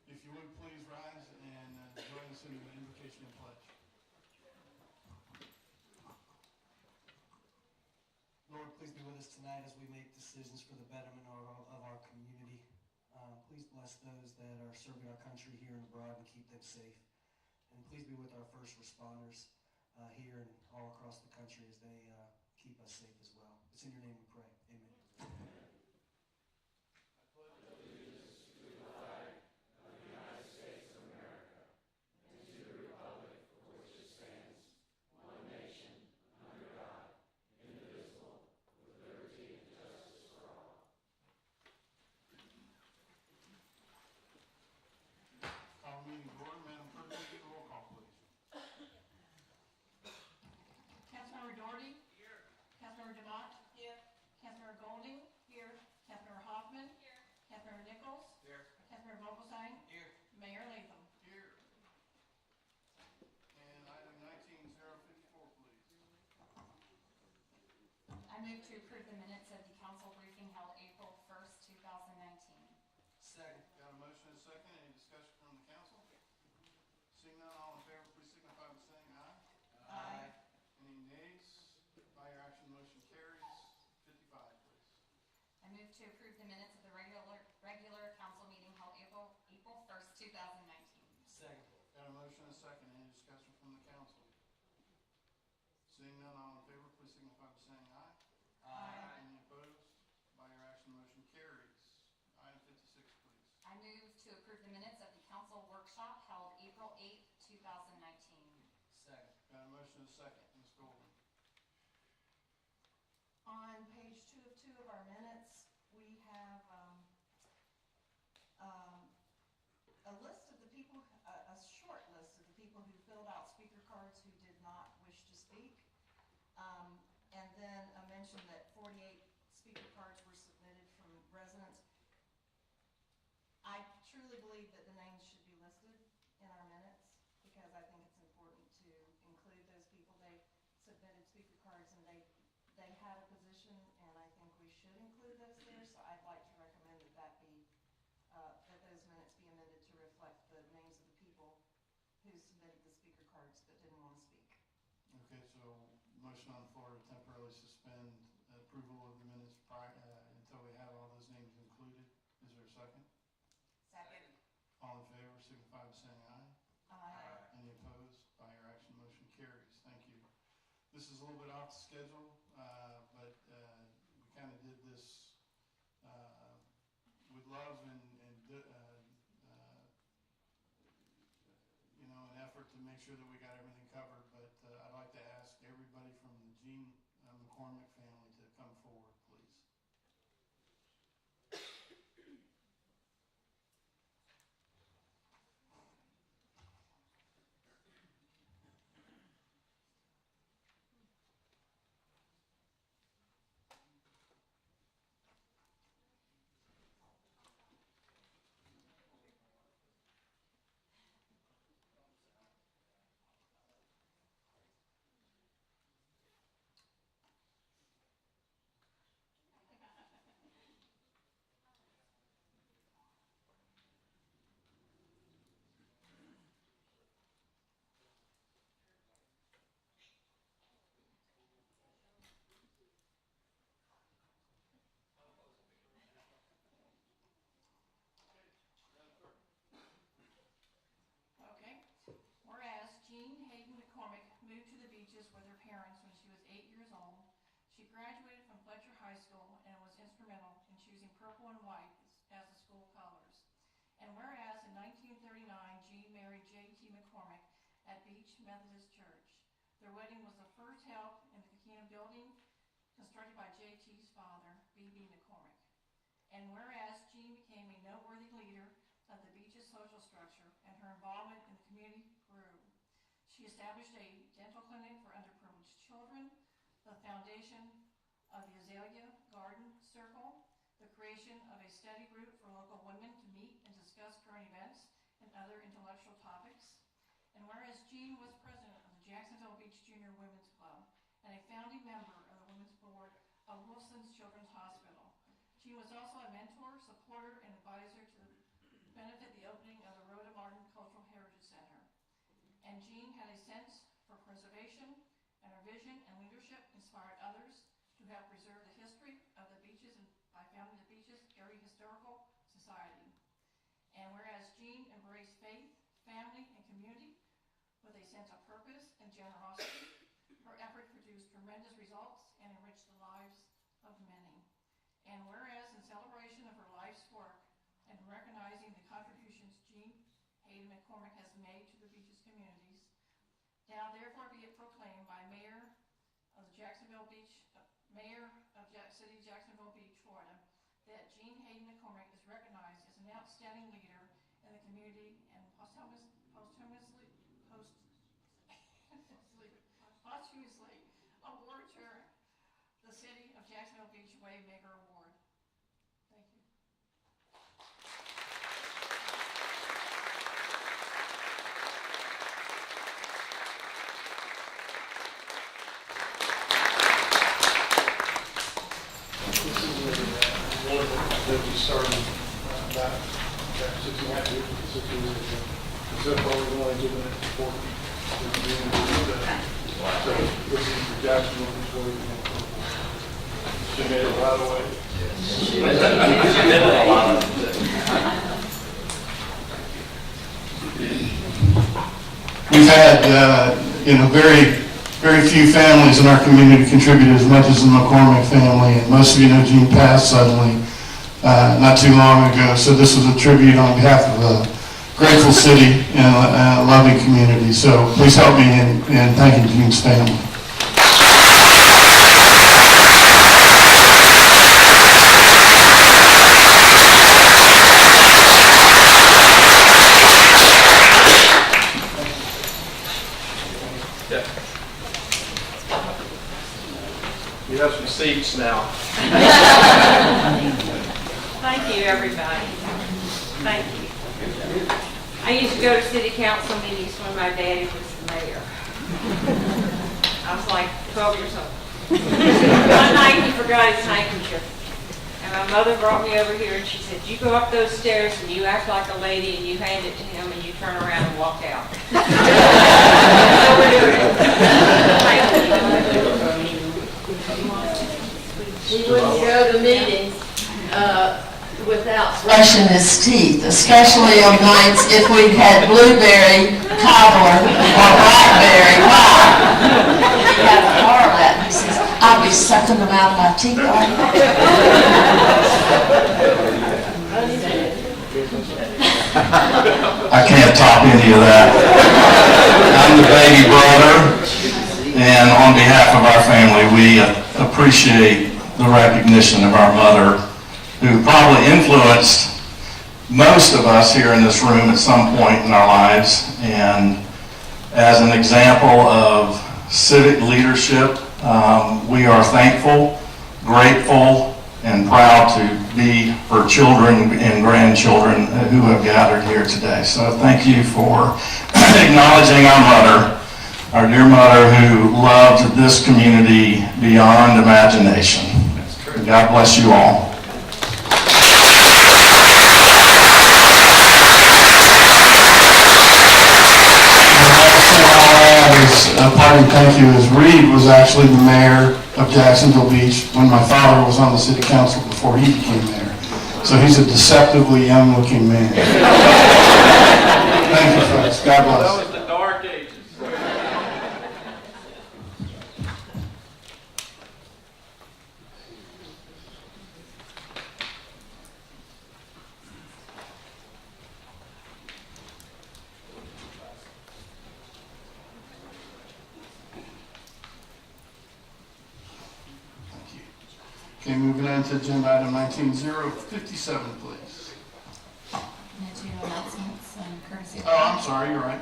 If you would please rise and join us in the invocation and pledge. Lord, please be with us tonight as we make decisions for the betterment of our community. Please bless those that are serving our country here and abroad and keep them safe. And please be with our first responders here and all across the country as they keep us safe as well. It's in your name we pray. Amen. I pledge allegiance to the flag of the United States of America and to the republic for which it stands, one nation, under God, indivisible, with liberty and justice for all. Call meeting to order. Madam Clerk, will you give the roll call, please? Councilmember Doherty. Here. Councilmember Demott. Here. Councilmember Golding. Here. Councilmember Hoffman. Here. Councilmember Nichols. Here. Councilmember Vogelstein. Here. Mayor Latham. Here. And item 19-054, please. I move to approve the minutes of the council briefing held April 1st, 2019. Second. Got a motion and a second. Any discussion from the council? Seeing none, all in favor, please signify by saying aye. Aye. Any nays? By your action, motion carries. 55, please. I move to approve the minutes of the regular council meeting held April 1st, 2019. Second. Got a motion and a second. Any discussion from the council? Seeing none, all in favor, please signify by saying aye. Aye. Any opposed? By your action, motion carries. Item 56, please. I move to approve the minutes of the council workshop held April 8th, 2019. Second. Got a motion and a second. Ms. Golden. On page 2 of 2 of our minutes, we have a list of the people, a short list of the people who filled out speaker cards who did not wish to speak. And then a mention that 48 speaker cards were submitted from residents. I truly believe that the names should be listed in our minutes because I think it's important to include those people. They submitted speaker cards and they had a position, and I think we should include those there. So I'd like to recommend that that those minutes be amended to reflect the names of the people who submitted the speaker cards but didn't want to speak. Okay, so motion on the floor to temporarily suspend approval of the minutes until we have all those names included. Is there a second? Second. All in favor, signify by saying aye. Aye. Any opposed? By your action, motion carries. Thank you. This is a little bit off the schedule, but we kind of did this with love and an effort to make sure that we got everything covered. But I'd like to ask everybody from the Gene McCormick family to come forward, please. Okay. Whereas Jean Hayden McCormick moved to the beaches with her parents when she was 8 years old, she graduated from Fletcher High School and was instrumental in choosing purple and white as the school colors. And whereas in 1939, Jean married J.T. McCormick at Beach Methodist Church. Their wedding was the first held in the Kakina building constructed by J.T.'s father, B.B. McCormick. And whereas Jean became a noteworthy leader of the beach's social structure and her involvement in the community grew. She established a dental clinic for underprivileged children, the foundation of the Azalea Garden Circle, the creation of a study group for local women to meet and discuss current events and other intellectual topics. And whereas Jean was president of the Jacksonville Beach Junior Women's Club and a founding member of the Women's Board of Wilson's Children's Hospital, Jean was also a mentor, supporter, and advisor to benefit the opening of the and Jean had a sense for preservation, and her vision and leadership inspired others to help preserve the history of the beaches and by founding the Beaches Area Historical Society. And whereas Jean embraced faith, family, and community with a sense of purpose and generosity, her effort produced tremendous results and enriched the lives of many. And whereas in celebration of her life's work and recognizing the contributions Jean Hayden McCormick has made to the Beaches communities, now therefore be it proclaimed by Mayor of Jacksonville Beach, City, Jacksonville Beach, Florida, that Jean Hayden McCormick is recognized as an outstanding leader in the community and posthumously awarded her the City of Jacksonville Beach Waymaker Award. Thank you. This is a award that we started about 6.5 years ago. So far, we've only given it support to the community. So this is for Jacksonville, she made it right away. She did it a lot. We've had, very few families in our community contribute as much as the McCormick family, and most of you know Jean passed suddenly not too long ago. So this was a tribute on behalf of a grateful city and a loving community. So please help me in thanking Jean's family. You have some seats now. Thank you, everybody. Thank you. I used to go to city council meetings when my daddy was the mayor. I was like 12 years old. One night he forgot his handkerchief. And my mother brought me over here and she said, you go up those stairs and you act like a lady and you hand it to him and you turn around and walk out. So we're doing it. Thank you. He wouldn't go to meetings without brushing his teeth, especially on nights if we'd had blueberry cobbler or blackberry pie. He had a bar of that, and he says, I'll be sucking them out of my teeth all I can't top any of that. I'm the baby brother, and on behalf of our family, we appreciate the recognition of our mother, who probably influenced most of us here in this room at some point in our lives. And as an example of civic leadership, we are thankful, grateful, and proud to be her children and grandchildren who have gathered here today. So thank you for acknowledging our mother, our dear mother who loved this community beyond imagination. God bless you all. A parting thank you is Reed was actually the mayor of Jacksonville Beach when my father was on the city council before he became mayor. So he's a deceptively young-looking man. Thank you, folks. God bless. That was the dark ages. Okay, moving on to agenda item 19-057, please. Two announcements and courtesy. Oh, I'm sorry, you're right.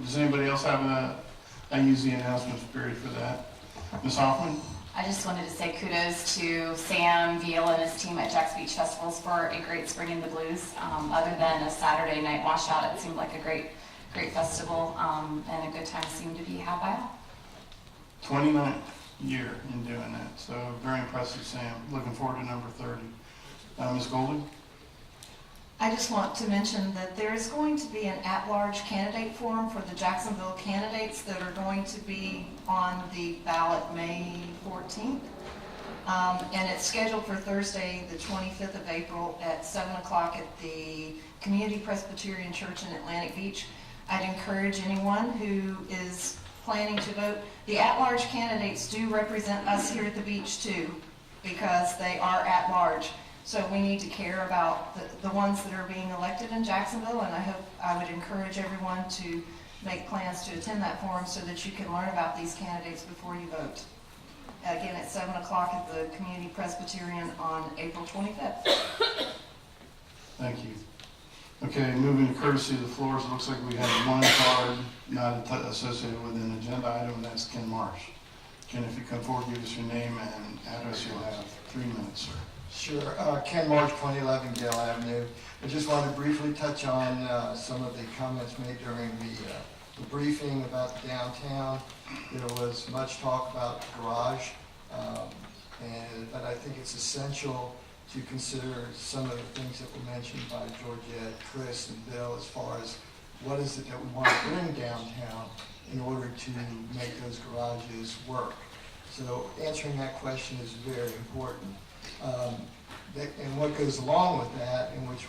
Does anybody else have I use the announcements period for that? Ms. Hoffman? I just wanted to say kudos to Sam Veal and his team at Jack's Beach Festivals for a great Spring in the Blues. Other than a Saturday night washout, it seemed like a great festival and a good time seemed to be had by all. 29th year in doing that, so very impressive, Sam. Looking forward to number 30. Ms. Golding? I just want to mention that there is going to be an at-large candidate forum for the Jacksonville candidates that are going to be on the ballot May 14th. And it's scheduled for Thursday, the 25th of April at 7 o'clock at the Community Presbyterian Church in Atlantic Beach. I'd encourage anyone who is planning to vote. The at-large candidates do represent us here at the beach too, because they are at-large. So we need to care about the ones that are being elected in Jacksonville, and I would encourage everyone to make plans to attend that forum so that you can learn about these candidates before you vote. Again, at 7 o'clock at the Community Presbyterian on April 25th. Thank you. Okay, moving to courtesy of the floors, it looks like we have one card not associated with an agenda item, and that's Ken Marsh. Ken, if you come forward, give us your name and address, you'll have 3 minutes, sir. Sure. Ken Marsh, 2011 Gale Avenue. I just wanted to briefly touch on some of the comments made during the briefing about the downtown. There was much talk about garage, but I think it's essential to consider some of the things that were mentioned by Georgette, Chris, and Bill as far as what is it that we want to bring downtown in order to make those garages work. So answering that question is very important. And what goes along with that, and which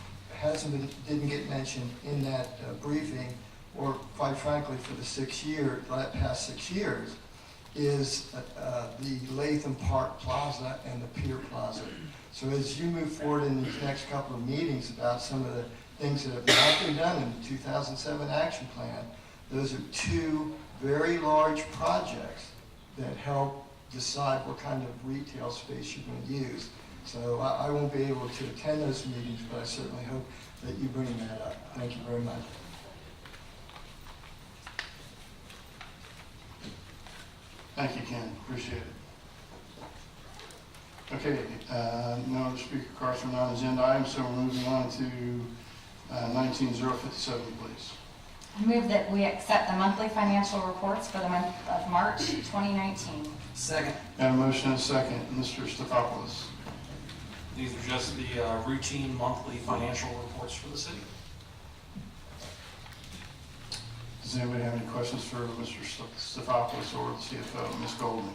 didn't get mentioned in that briefing, or quite frankly for the past 6 years, is the Latham Park Plaza and the Pier Plaza. So as you move forward in these next couple of meetings about some of the things that have not been done in the 2007 action plan, those are 2 very large projects that help decide what kind of retail space you're going to use. So I won't be able to attend those meetings, but I certainly hope that you bring that up. Thank you very much. Thank you, Ken. Appreciate it. Okay, no other speaker cards for non-agenda items, so we're moving on to 19057, please. I move that we accept the monthly financial reports for the month of March 2019. Second. Got a motion and a second. Mr. Stefopoulos. These are just the routine monthly financial reports for the city. Does anybody have any questions for Mr. Stefopoulos or the CFO, Ms. Goldman?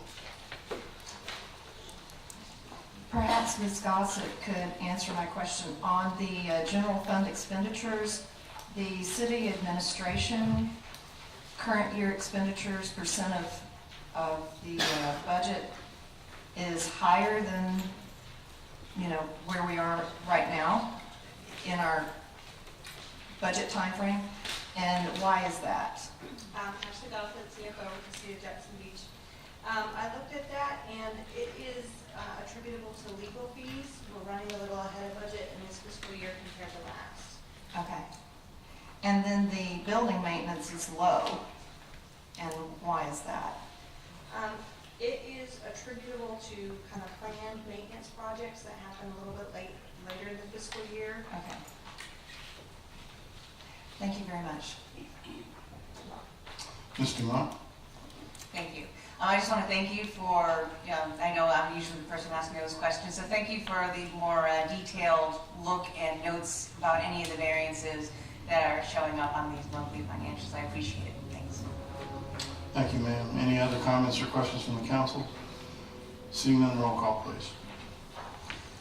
Perhaps Ms. Gossett could answer my question. On the general fund expenditures, the city administration current year expenditures percent of the budget is higher than, where we are right now in our budget timeframe. And why is that? Ashley Gossett, CFO with the City of Jackson Beach. I looked at that, and it is attributable to legal fees. We're running a little ahead of budget in this fiscal year compared to last. Okay. And then the building maintenance is low. And why is that? It is attributable to kind of planned maintenance projects that happen a little bit later in the fiscal year. Okay. Thank you very much. Ms. Dumont? Thank you. I just want to thank you for, I know I'm usually the person asking those questions, so thank you for the more detailed look and notes about any of the variances that are showing up on these monthly financials. I appreciate it. Thanks. Thank you, ma'am. Any other comments or questions from the council? Seeing none, roll call, please.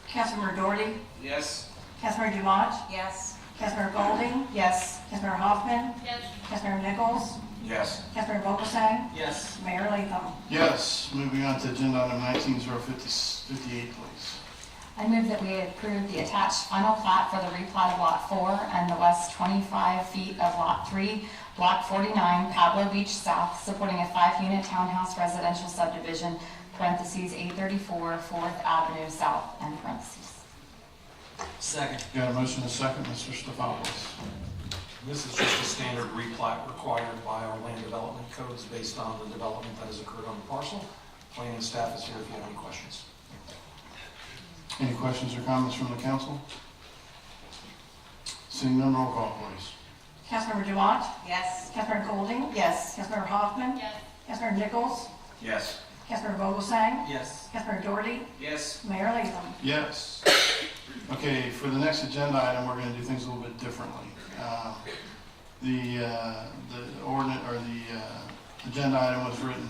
Councilmember Doherty? Yes. Councilmember Dumont? Yes. Councilmember Golding? Yes. Councilmember Hoffman? Yes. Councilmember Nichols? Yes. Councilmember Vogelsang? Yes. Mayor Latham? Yes. Moving on to agenda item 19058, please. I move that we approve the attached final plat for the replat of Lot 4 and the west 25 feet of Lot 3, Block 49, Pablo Beach South, supporting a 5-unit townhouse residential subdivision, parentheses 834 4th Avenue South, end parentheses. Second. Got a motion and a second. Mr. Stefopoulos. This is just a standard replat required by our land development codes based on the development that has occurred on the parcel. Planning staff is here if you have any questions. Any questions or comments from the council? Seeing none, roll call, please. Councilmember Dumont? Yes. Councilmember Golding? Yes. Councilmember Hoffman? Yes. Councilmember Nichols? Yes. Councilmember Vogelsang? Yes. Councilmember Doherty? Yes. Mayor Latham? Yes. Okay, for the next agenda item, we're going to do things a little bit differently. The agenda item was written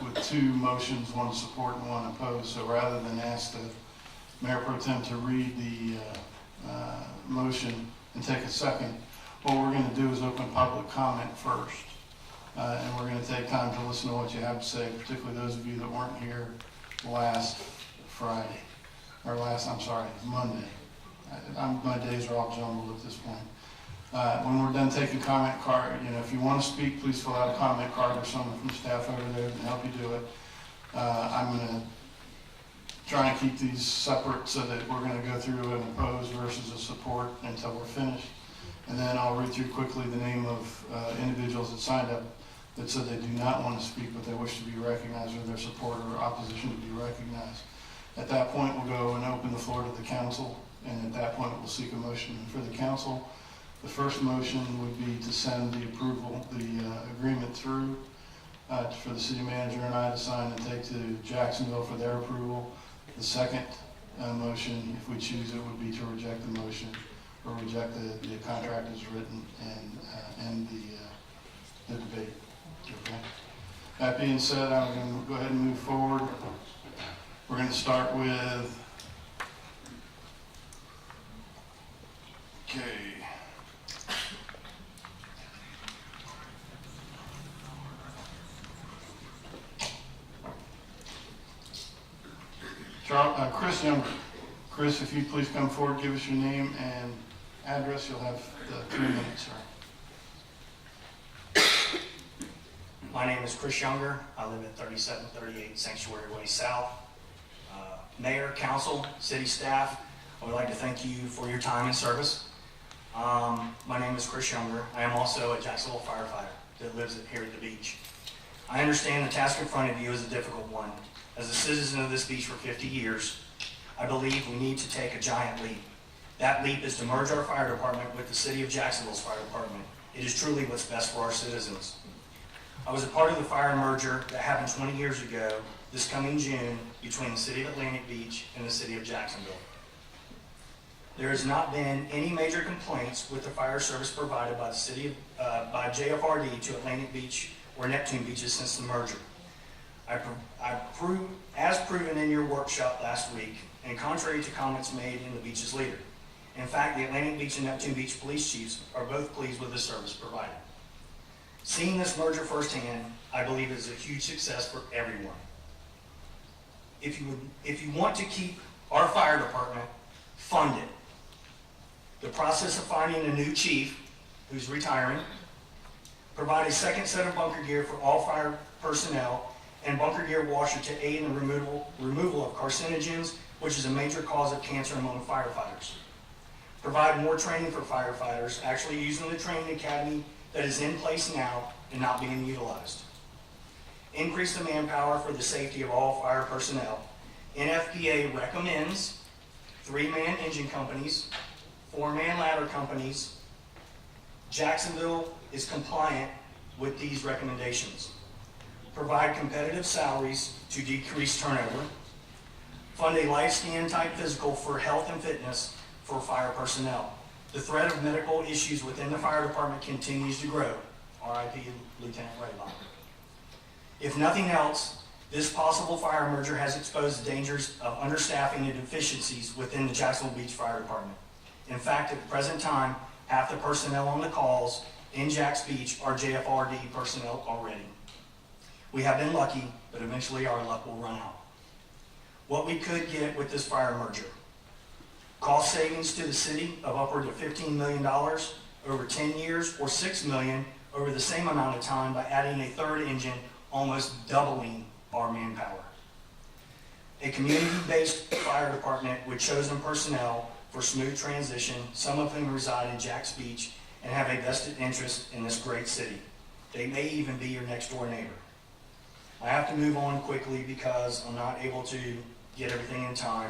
with two motions, one support and one opposed. So rather than ask the Mayor Pro Tem to read the motion and take a second, what we're going to do is open public comment first. And we're going to take time to listen to what you have to say, particularly those of you that weren't here last Friday, or Monday. My days are all jumbled at this point. When we're done taking comment card, if you want to speak, please fill out a comment card or someone from staff over there can help you do it. I'm going to try and keep these separate so that we're going to go through an opposed versus a support until we're finished. And then I'll read through quickly the name of individuals that signed up that said they do not want to speak, but they wish to be recognized, or their support or opposition to be recognized. At that point, we'll go and open the floor to the council, and at that point, we'll seek a motion for the council. The first motion would be to send the agreement through for the city manager and I to sign and take to Jacksonville for their approval. The second motion, if we choose it, would be to reject the motion or reject the contract as written and end the debate. Okay. That being said, I'm going to go ahead and move forward. We're going to start with, Chris Younger. Chris, if you'd please come forward, give us your name and address. You'll have 3 minutes, sir. My name is Chris Younger. I live at 3738 Sanctuary Way South. Mayor, council, city staff, I would like to thank you for your time and service. My name is Chris Younger. I am also a Jacksonville firefighter that lives here at the beach. I understand the task in front of you is a difficult one. As a citizen of this beach for 50 years, I believe we need to take a giant leap. That leap is to merge our fire department with the city of Jacksonville's fire department. It is truly what's best for our citizens. I was a part of the fire merger that happened 20 years ago this coming June between the city of Atlantic Beach and the city of Jacksonville. There has not been any major complaints with the fire service provided by the city by JFRD to Atlantic Beach or Neptune beaches since the merger. As proven in your workshop last week, and contrary to comments made in the beach's leader. In fact, the Atlantic Beach and Neptune Beach police chiefs are both pleased with the service provided. Seeing this merger firsthand, I believe it is a huge success for everyone. If you want to keep our fire department funded, the process of finding a new chief who's retiring, provide a second set of bunker gear for all fire personnel, and bunker gear washer to aid in the removal of carcinogens, which is a major cause of cancer among firefighters. Provide more training for firefighters, actually using the training academy that is in place now and not being utilized. Increase the manpower for the safety of all fire personnel. NFPA recommends 3-man engine companies, 4-man ladder companies. Jacksonville is compliant with these recommendations. Provide competitive salaries to decrease turnover. Fund a lifescan type physical for health and fitness for fire personnel. The threat of medical issues within the fire department continues to grow. RIP Lieutenant Raybach. If nothing else, this possible fire merger has exposed the dangers of understaffing and deficiencies within the Jacksonville Beach Fire Department. In fact, at the present time, half the personnel on the calls in Jacks Beach are JFRD personnel already. We have been lucky, but eventually our luck will run out. What we could get with this fire merger: cost savings to the city of upward of $15 million over 10 years, or $6 million over the same amount of time by adding a third engine, almost doubling our manpower. A community-based fire department with chosen personnel for smooth transition, some of whom reside in Jacks Beach and have a vested interest in this great city. They may even be your next door neighbor. I have to move on quickly because I'm not able to get everything in time.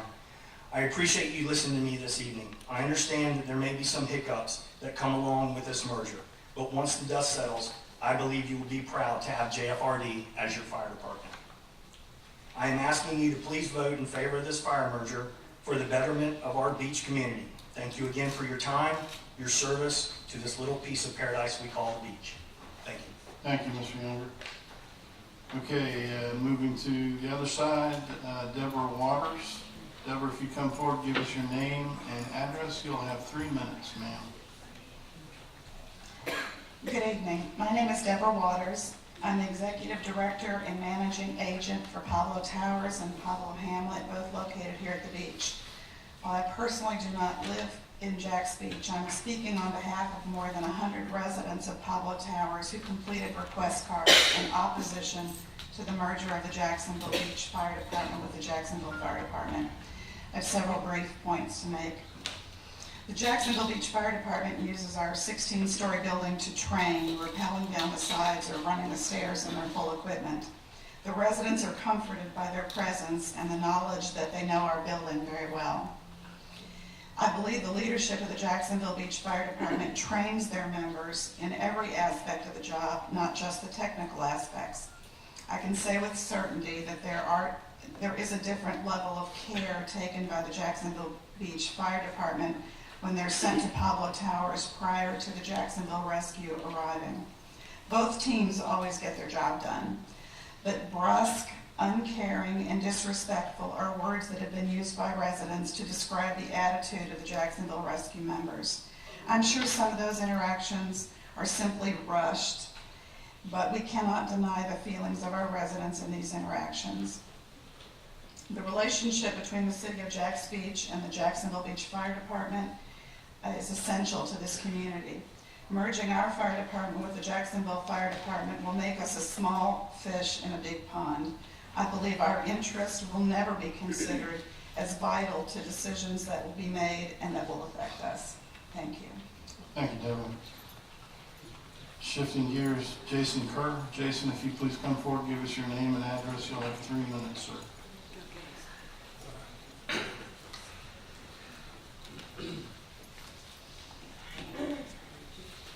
I appreciate you listening to me this evening. I understand that there may be some hiccups that come along with this merger, but once the dust settles, I believe you will be proud to have JFRD as your fire department. I am asking you to please vote in favor of this fire merger for the betterment of our beach community. Thank you again for your time, your service to this little piece of paradise we call the beach. Thank you. Thank you, Mr. Younger. Okay, moving to the other side, Deborah Waters. Deborah, if you come forward, give us your name and address. You'll have 3 minutes, ma'am. Good evening. My name is Deborah Waters. I'm the Executive Director and Managing Agent for Pablo Towers and Pablo Hamlet, both located here at the beach. While I personally do not live in Jax Beach, I'm speaking on behalf of more than 100 residents of Pablo Towers who completed request cards in opposition to the merger of the Jacksonville Beach Fire Department with the Jacksonville Fire Department. I have several brief points to make. The Jacksonville Beach Fire Department uses our 16-story building to train, rappelling down the sides or running the stairs in their full equipment. The residents are comforted by their presence and the knowledge that they know our building very well. I believe the leadership of the Jacksonville Beach Fire Department trains their members in every aspect of the job, not just the technical aspects. I can say with certainty that there is a different level of care taken by the Jacksonville Beach Fire Department when they're sent to Pablo Towers prior to the Jacksonville rescue arriving. Both teams always get their job done, but brusque, uncaring, and disrespectful are words that have been used by residents to describe the attitude of the Jacksonville rescue members. I'm sure some of those interactions are simply rushed, but we cannot deny the feelings of our residents in these interactions. The relationship between the City of Jax Beach and the Jacksonville Beach Fire Department is essential to this community. Merging our fire department with the Jacksonville Fire Department will make us a small fish in a big pond. I believe our interests will never be considered as vital to decisions that will be made and that will affect us. Thank you. Thank you, Deborah. Shifting gears, Jason Kerr. Jason, if you please come forward, give us your name and address. You'll have 3 minutes, sir.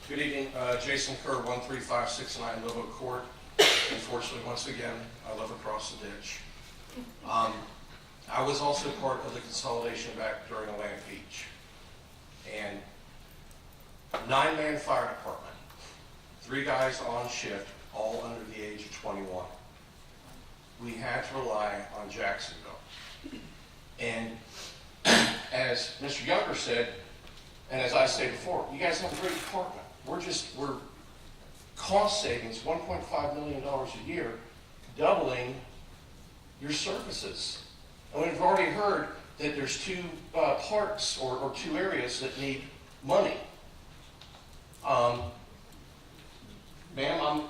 Good evening, Jason Kerr, 13569 Live Oak Court. Unfortunately, once again, I live across the ditch. I was also part of the consolidation back during Atlantic Beach. And 9-man fire department, 3 guys on shift, all under the age of 21. We had to rely on Jacksonville. And as Mr. Younger said, and as I said before, you guys have a great department. We're cost savings, $1.5 million a year, doubling your services. And we've already heard that there's 2 parks or 2 areas that need money. Ma'am,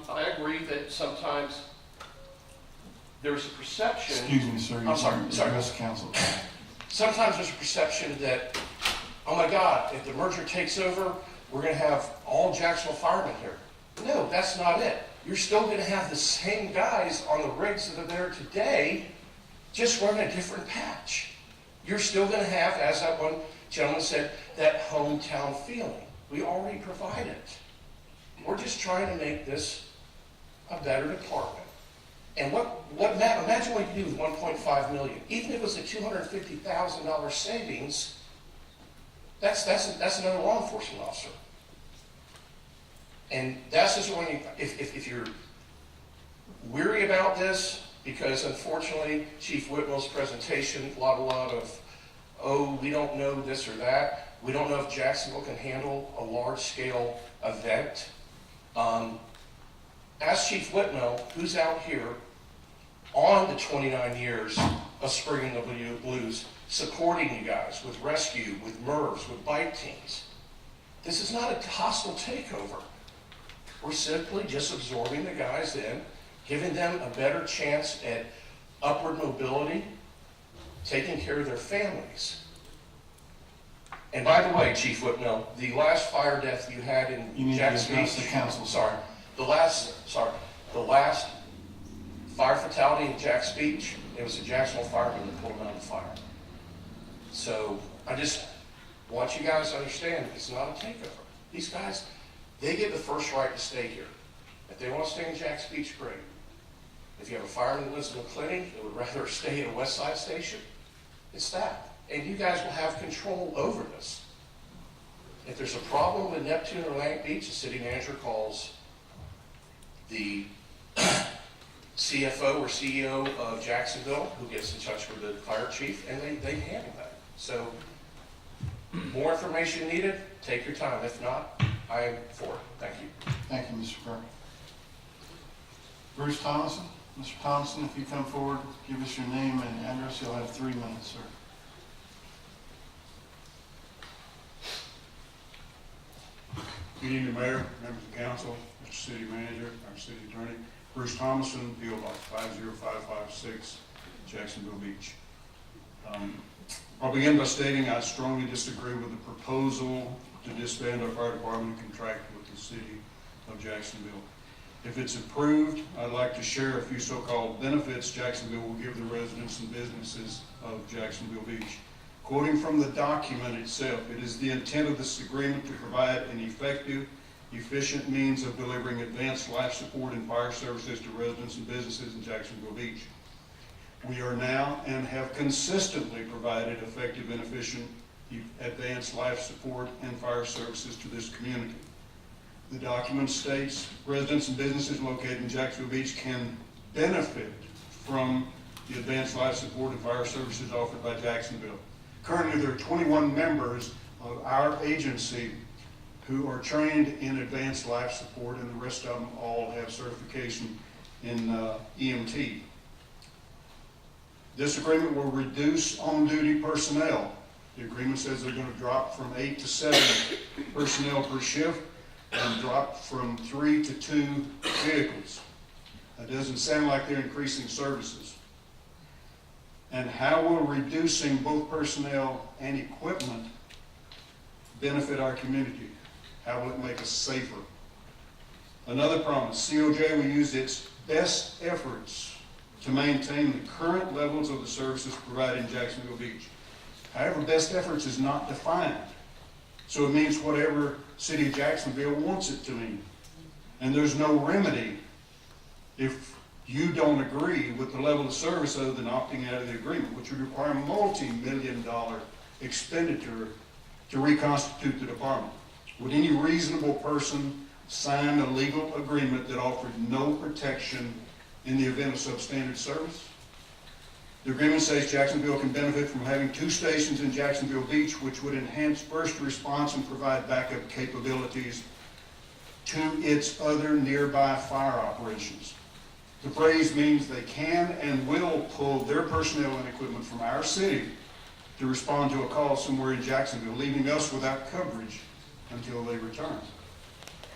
I agree that sometimes there's a perception. Excuse me, sir. I'm sorry. Address council. Sometimes there's a perception that, oh my God, if the merger takes over, we're going to have all Jacksonville firemen here. No, that's not it. You're still going to have the same guys on the rigs that are there today, just running a different patch. You're still going to have, as that one gentleman said, that hometown feeling. We already provide it. We're just trying to make this a better department. And imagine what you do with $1.5 million. Even if it was a $250,000 savings, that's another law enforcement officer. And that's just when if you're weary about this, because unfortunately Chief Whitmell's presentation, a lot of, oh, we don't know this or that. We don't know if Jacksonville can handle a large-scale event. Ask Chief Whitmell, who's out here on the 29 years of Springing the Blues, supporting you guys with rescue, with MERVs, with bike teams. This is not a hostile takeover. We're simply just absorbing the guys in, giving them a better chance at upward mobility, taking care of their families. And by the way, Chief Whitmell, the last fire death you had in Jax Beach, the last fire fatality in Jax Beach, it was a Jacksonville fireman that pulled him out of the fire. So I just want you guys to understand it's not a takeover. These guys, they get the first right to stay here. If they want to stay in Jax Beach, great. If you have a fireman that lives in McClinney that would rather stay at a West Side station, it's that. and you guys will have control over this. If there's a problem with Neptune or Atlantic Beach, the city manager calls the CFO or CEO of Jacksonville, who gets in touch with the fire chief, and they handle that. So, more information needed, take your time. If not, I am for it. Thank you. Thank you, Mr. Kirk. Bruce Thomason. Mr. Thomason, if you come forward, give us your name and address. You'll have 3 minutes, sir. Good evening, Mayor, members of council, Mr. City Manager, our city attorney. Bruce Thomason, P.O. Box 50556, Jacksonville Beach. I'll begin by stating I strongly disagree with the proposal to disband our fire department and contract with the city of Jacksonville. If it's approved, I'd like to share a few so-called benefits Jacksonville will give the residents and businesses of Jacksonville Beach. Quoting from the document itself, it is the intent of this agreement to provide an effective, efficient means of delivering advanced life support and fire services to residents and businesses in Jacksonville Beach. We are now and have consistently provided effective and efficient advanced life support and fire services to this community. The document states residents and businesses located in Jacksonville Beach can benefit from the advanced life support and fire services offered by Jacksonville. Currently, there are 21 members of our agency who are trained in advanced life support, and the rest of them all have certification in EMT. This agreement will reduce on-duty personnel. The agreement says they're going to drop from 8 to 7 personnel per shift and drop from 3 to 2 vehicles. That doesn't sound like they're increasing services. And how will reducing both personnel and equipment benefit our community? How will it make us safer? Another promise, COJ will use its best efforts to maintain the current levels of the services provided in Jacksonville Beach. However, best efforts is not defined. So it means whatever City of Jacksonville wants it to mean. And there's no remedy if you don't agree with the level of service other than opting out of the agreement, which would require a multi-million-dollar expenditure to reconstitute the department. Would any reasonable person sign a legal agreement that offered no protection in the event of substandard service? The agreement says Jacksonville can benefit from having 2 stations in Jacksonville Beach, which would enhance first response and provide backup capabilities to its other nearby fire operations. The phrase means they can and will pull their personnel and equipment from our city to respond to a call somewhere in Jacksonville, leaving us without coverage until they return.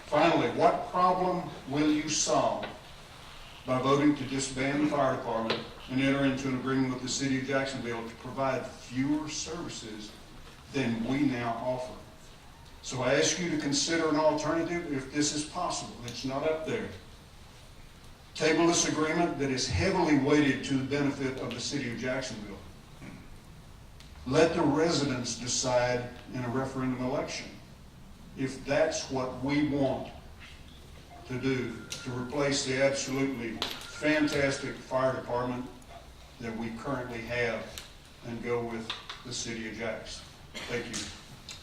Finally, what problem will you solve by voting to disband the fire department and enter into an agreement with the city of Jacksonville to provide fewer services than we now offer? So I ask you to consider an alternative if this is possible. It's not up there. Table this agreement that is heavily weighted to the benefit of the city of Jacksonville. Let the residents decide in a referendum election if that's what we want to do to replace the absolutely fantastic fire department that we currently have and go with the city of Jax. Thank you.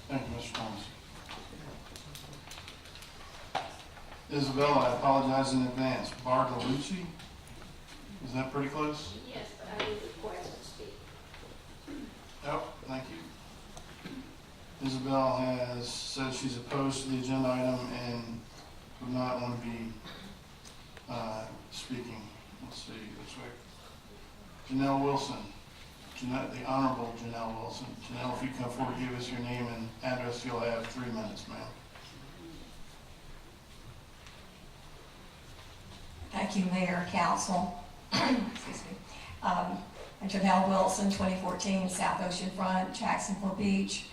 Thank you, Mr. Thomas. Isabel, I apologize in advance. Bartolucci? Is that pretty close? Yes, but I need request to speak. Yep, thank you. Isabel has said she's opposed to the agenda item and would not want to be speaking. Let's see, this way. Janelle Wilson. The Honorable Janelle Wilson. Janelle, if you come forward, give us your name and address, you'll have 3 minutes, ma'am. Thank you, Mayor, Council. Excuse me. I'm Janelle Wilson, 2014 South Ocean Front, Jacksonville Beach.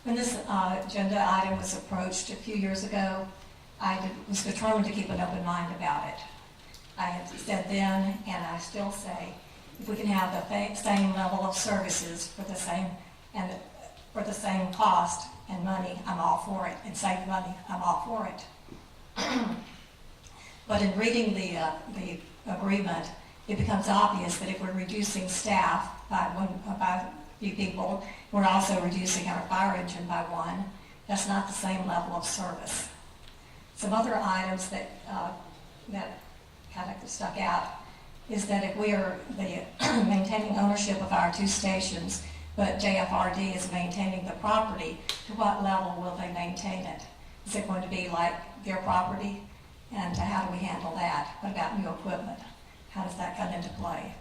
When this agenda item was approached a few years ago, I was determined to keep an open mind about it. I had said then, and I still say, if we can have the same level of services for the same cost and money, I'm all for it, and save money, I'm all for it. But in reading the agreement, it becomes obvious that if we're reducing staff by few people. We're also reducing our fire engine by one. That's not the same level of service. Some other items that kind of stuck out is that if we are maintaining ownership of our 2 stations, but JFRD is maintaining the property, to what level will they maintain it? Is it going to be like their property? And how do we handle that? What about new equipment? How does that come into play?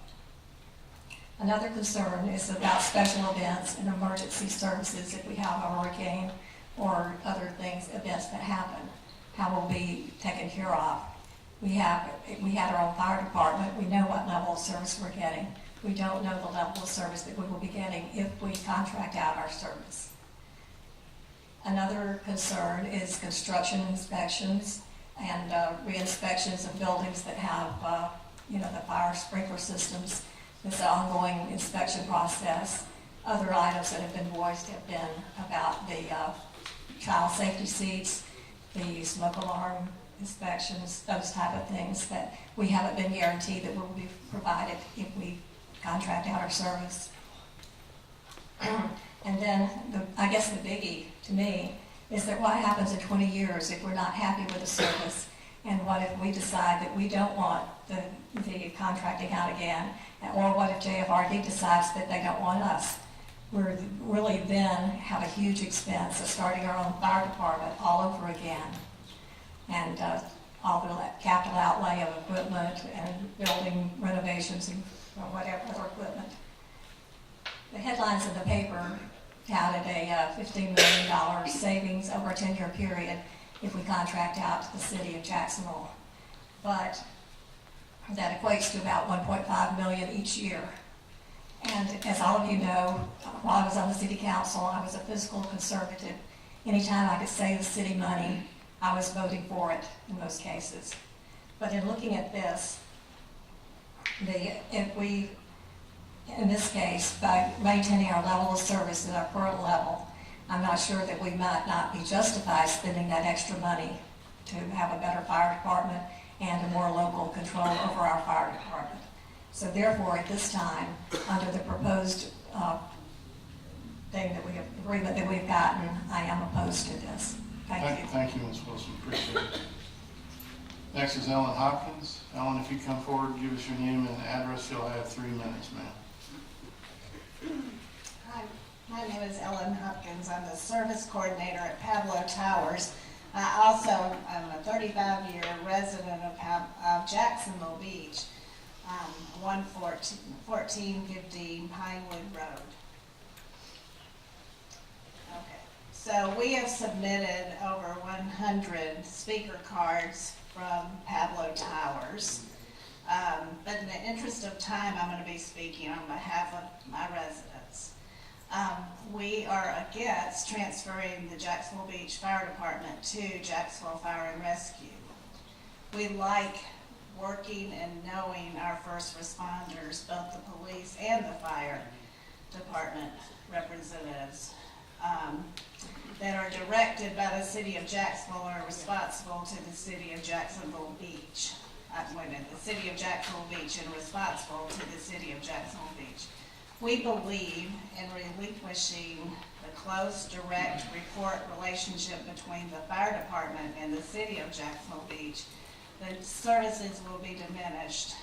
Another concern is about special events and emergency services if we have a hurricane or other events that happen. How will be taken care of? We had our own fire department. We know what level of service we're getting. We don't know the level of service that we will be getting if we contract out our service. Another concern is construction inspections and re-inspections of buildings that have, the fire sprinkler systems. This ongoing inspection process. Other items that have been voiced have been about the child safety seats, the smoke alarm inspections, those type of things that we haven't been guaranteed that will be provided if we contract out our service. And then I guess the biggie to me is that what happens in 20 years if we're not happy with the service, and what if we decide that we don't want the contracting out again, or what if JFRD decides that they don't want us? We're really then have a huge expense of starting our own fire department all over again. And all the capital outlay of equipment and building renovations and whatever other equipment. The headlines in the paper touted a $15 million savings over a 10-year period if we contract out to the city of Jacksonville. But that equates to about $1.5 million each year. And as all of you know, while I was on the city council, I was a fiscal conservative. Anytime I could save the city money, I was voting for it in most cases. But in looking at this, if we, in this case, by maintaining our level of service at our current level, I'm not sure that we might not be justified spending that extra money to have a better fire department and a more local control over our fire department. So therefore, at this time, under the proposed agreement that we've gotten, I am opposed to this. Thank you. Thank you, Ms. Wilson. Appreciate it. Next is Ellen Hopkins. Ellen, if you come forward, give us your name and address, you'll have 3 minutes, ma'am. Hi, my name is Ellen Hopkins. I'm the service coordinator at Pablo Towers. I also am a 35-year resident of Jacksonville Beach, 1415 Pinewood Road. So we have submitted over 100 speaker cards from Pablo Towers. But in the interest of time, I'm going to be speaking on behalf of my residents. We are against transferring the Jacksonville Beach Fire Department to Jacksonville Fire and Rescue. We like working and knowing our first responders, both the police and the fire department representatives. That are directed by the city of Jacksonville are responsible to the city of Jacksonville Beach. The city of Jacksonville Beach and responsible to the city of Jacksonville Beach. We believe in relinquishing the close, direct report relationship between the fire department and the city of Jacksonville Beach. The services will be diminished.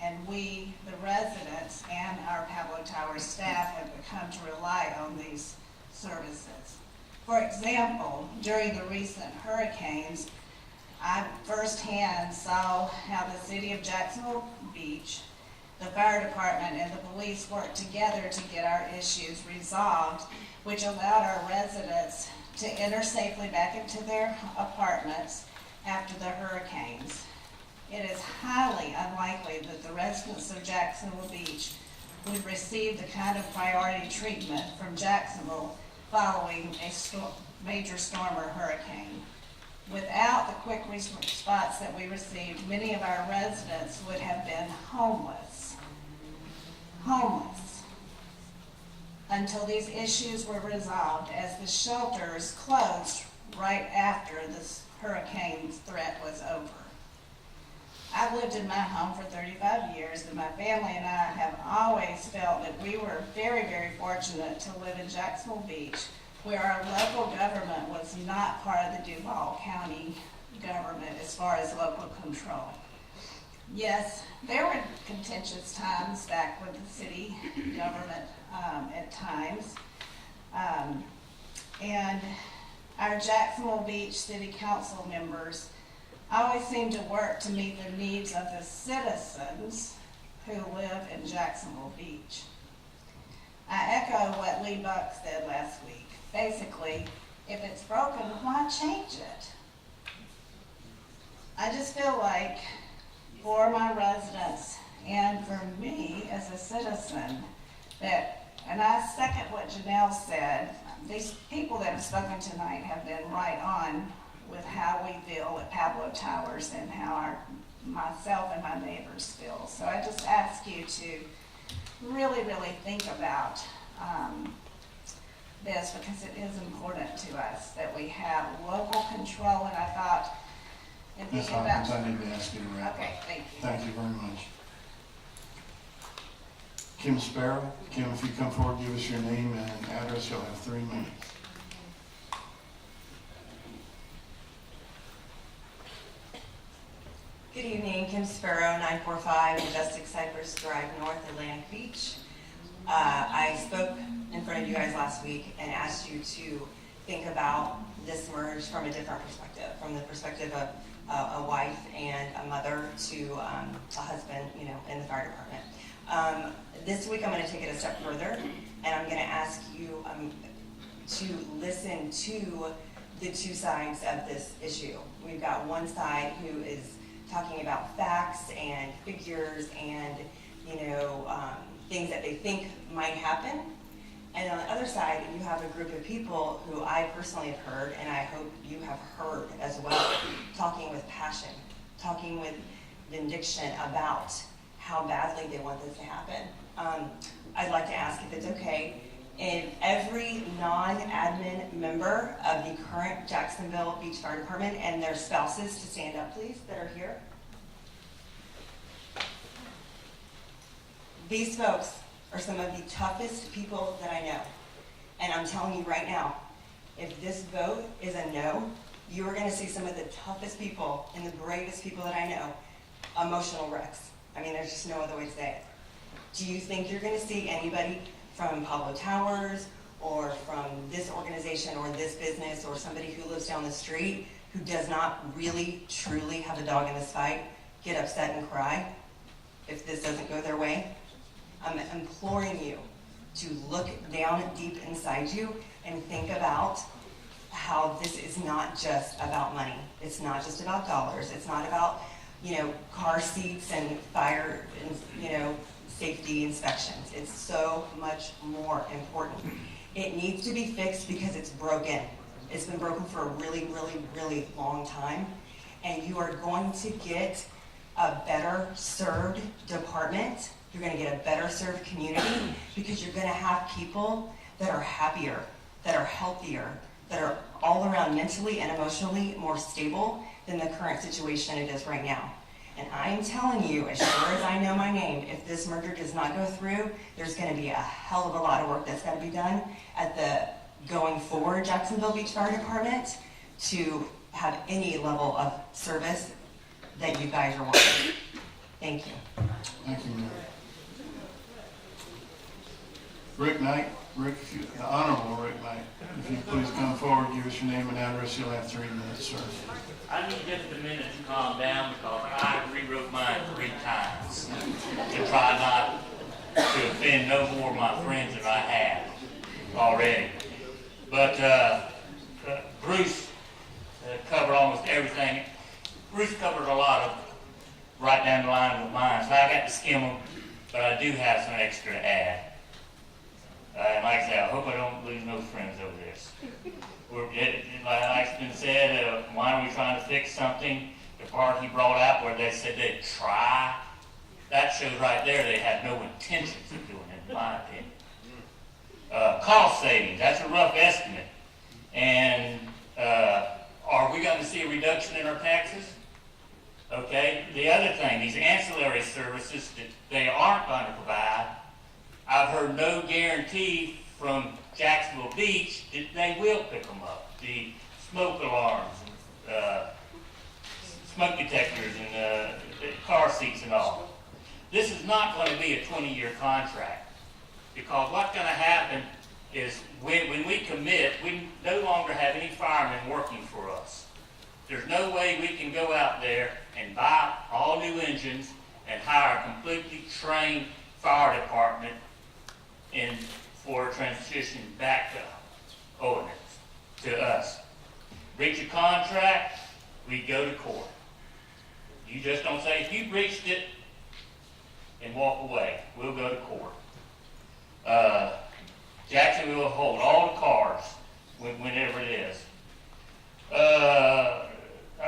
And we, the residents, and our Pablo Towers staff have come to rely on these services. For example, during the recent hurricanes, I firsthand saw how the city of Jacksonville Beach, the fire department, and the police worked together to get our issues resolved, which allowed our residents to enter safely back into their apartments after the hurricanes. It is highly unlikely that the residents of Jacksonville Beach would receive the kind of priority treatment from Jacksonville following a major storm or hurricane. Without the quick response that we received, many of our residents would have been homeless until these issues were resolved, as the shelters closed right after this hurricane threat was over. I've lived in my home for 35 years, and my family and I have always always felt that we were very, very fortunate to live in Jacksonville Beach, where our local government was not part of the Duval County government as far as local control. Yes, there were contentious times back with the city government at times. And our Jacksonville Beach City Council members always seem to work to meet the needs of the citizens who live in Jacksonville Beach. I echo what Lee Buck said last week. Basically, if it's broken, why change it? I just feel like for my residents and for me as a citizen that, and I second what Janelle said, these people that have spoken tonight have been right on with how we feel at Pablo Towers and how myself and my neighbors feel. So I just ask you to really, really think about this, because it is important to us that we have local control. And I thought, and Ms. thinking about. Hawkins, I need to ask you to wrap up. Okay, thank you. Thank you very much. Kim Sparrow. Kim, if you come forward, give us your name and address, you'll have 3 minutes. Good evening, Kim Sparrow, 945 Majestic Cypress Drive North, Atlantic Beach. I spoke in front of you guys last week and asked you to think about this merge from a different perspective, from the perspective of a wife and a mother to a husband, you know, in the fire department. This week I'm going to take it a step further, and I'm going to ask you to listen to the two sides of this issue. We've got one side who is talking about facts and figures and, you know, things that they think might happen. And on the other side, you have a group of people who I personally have heard, and I hope you have heard as well, talking with passion, talking with conviction about how badly they want this to happen. I'd like to ask if it's okay if every non-admin member of the current Jacksonville Beach Fire Department and their spouses to stand up, please, that are here. These folks are some of the toughest people that I know. And I'm telling you right now, if this vote is a no, you are going to see some of the toughest people and the bravest people that I know, emotional wrecks. I mean, there's just no other way to say it. Do you think you're going to see anybody from Pablo Towers or from this organization or this business or somebody who lives down the street who does not really, truly have a dog in this fight get upset and cry if this doesn't go their way? I'm imploring you to look down deep inside you and think about how this is not just about money. It's not just about dollars. It's not about, you know, car seats and fire, and, you know, safety inspections. It's so much more important. It needs to be fixed because it's broken. It's been broken for a really, really, really long time. And you are going to get a better served department. You're going to get a better served community because you're going to have people that are happier, that are healthier, that are all around mentally and emotionally more stable than the current situation it is right now. And I am telling you, as sure as I know my name, if this merger does not go through, there's going to be a hell of a lot of work that's got to be done at the going forward Jacksonville Beach Fire Department to have any level of service that you guys are wanting. Thank you. Thank you, Mayor. Rick Knight, the Honorable Rick Knight, if you please come forward, give us your name and address, you'll have 3 minutes, sir. I need just a minute to calm down because I rewrote mine 3 times to try not to offend no more of my friends than I have already. But Bruce covered almost everything. Bruce covered a lot of right down the line with mine, so I got to skim them, but I do have some extra to add. And like I said, I hope I don't lose no friends over this. Like it's been said, why are we trying to fix something? The part he brought out where they said they'd try, that shows right there they had no intentions of doing it, in my opinion. Cost savings, that's a rough estimate. And are we going to see a reduction in our taxes? Okay, the other thing, these ancillary services that they aren't going to provide, I've heard no guarantee from Jacksonville Beach that they will pick them up. The smoke alarms, smoke detectors, and car seats and all. This is not going to be a 20-year contract, because what's going to happen is when we commit, we no longer have any firemen working for us. There's no way we can go out there and buy all new engines and hire a completely trained fire department for a transition back to ordinance, to us. Breach a contract, we go to court. You just don't say, if you breached it, and walk away. We'll go to court. Jackson will hold all the cars whenever it is. I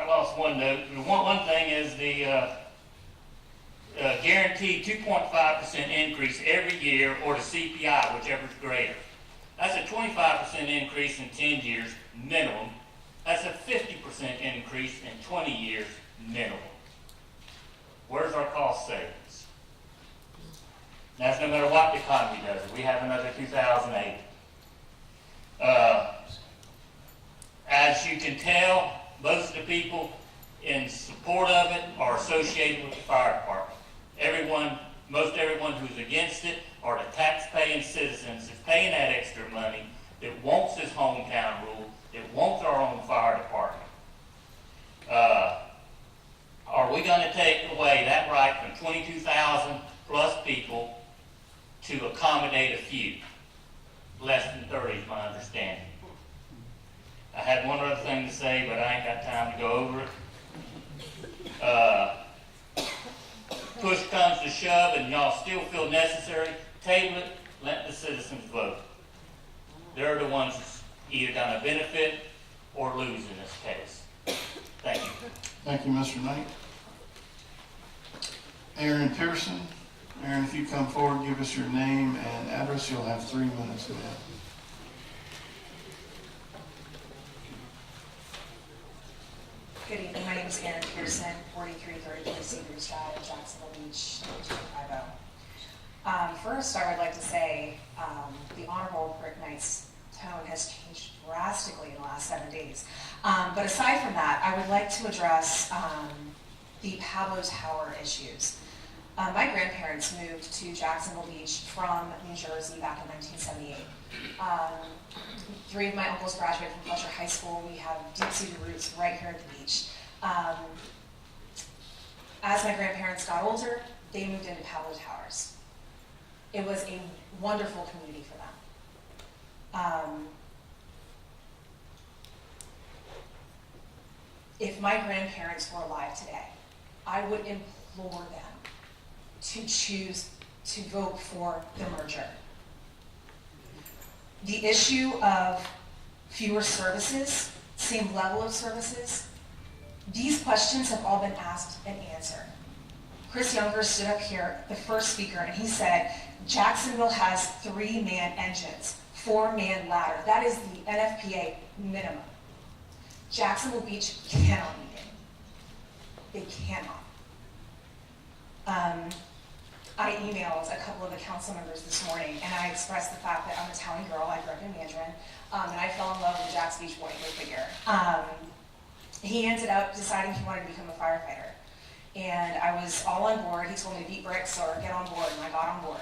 lost one note. One thing is the guaranteed 2.5% increase every year, or the CPI, whichever is greater. That's a 25% increase in 10 years minimum. That's a 50% increase in 20 years minimum. Where's our cost savings? That's no matter what the economy does. We have another 2008. As you can tell, most of the people in support of it are associated with the fire department. Most everyone who's against it are the tax-paying citizens that's paying that extra money, that wants this hometown rule, that wants our own fire department. Are we going to take away that right from 22,000 plus people to accommodate a few? Less than 30 is my understanding. I had one other thing to say, but I ain't got time to go over it. Push comes to shove and y'all still feel necessary, table it, let the citizens vote. They're the ones that's either going to benefit or lose in this case. Thank you. Thank you, Mr. Knight. Aaron Pearson. Aaron, if you come forward, give us your name and address. You'll have 3 minutes for that. Good evening. My name is Aaron Pearson, 4333 Cedars Drive, Jacksonville Beach, 250. First, I would like to say the Honorable Rick Knight's tone has changed drastically in the last 7 days. But aside from that, I would like to address the Pablo Tower issues. My grandparents moved to Jacksonville Beach from New Jersey back in 1978. 3 of my uncles graduated from Fletcher High School. We have deep-seated roots right here at the beach. As my grandparents got older, they moved into Pablo Towers. It was a wonderful community for them. If my grandparents were alive today, I would implore them to choose to vote for the merger. The issue of fewer services, same level of services, these questions have all been asked and answered. Chris Younger stood up here, the first speaker, and he said, Jacksonville has 3-man engines, 4-man ladder. That is the NFPA minimum. Jacksonville Beach cannot meet it. They cannot. I emailed a couple of the council members this morning, and I expressed the fact that I'm a Italian girl, I grew up in Mandarin, and I fell in love with the Jax Beach boy, go figure. He ended up deciding he wanted to become a firefighter. And I was all on board. He told me to beat bricks or get on board, and I got on board.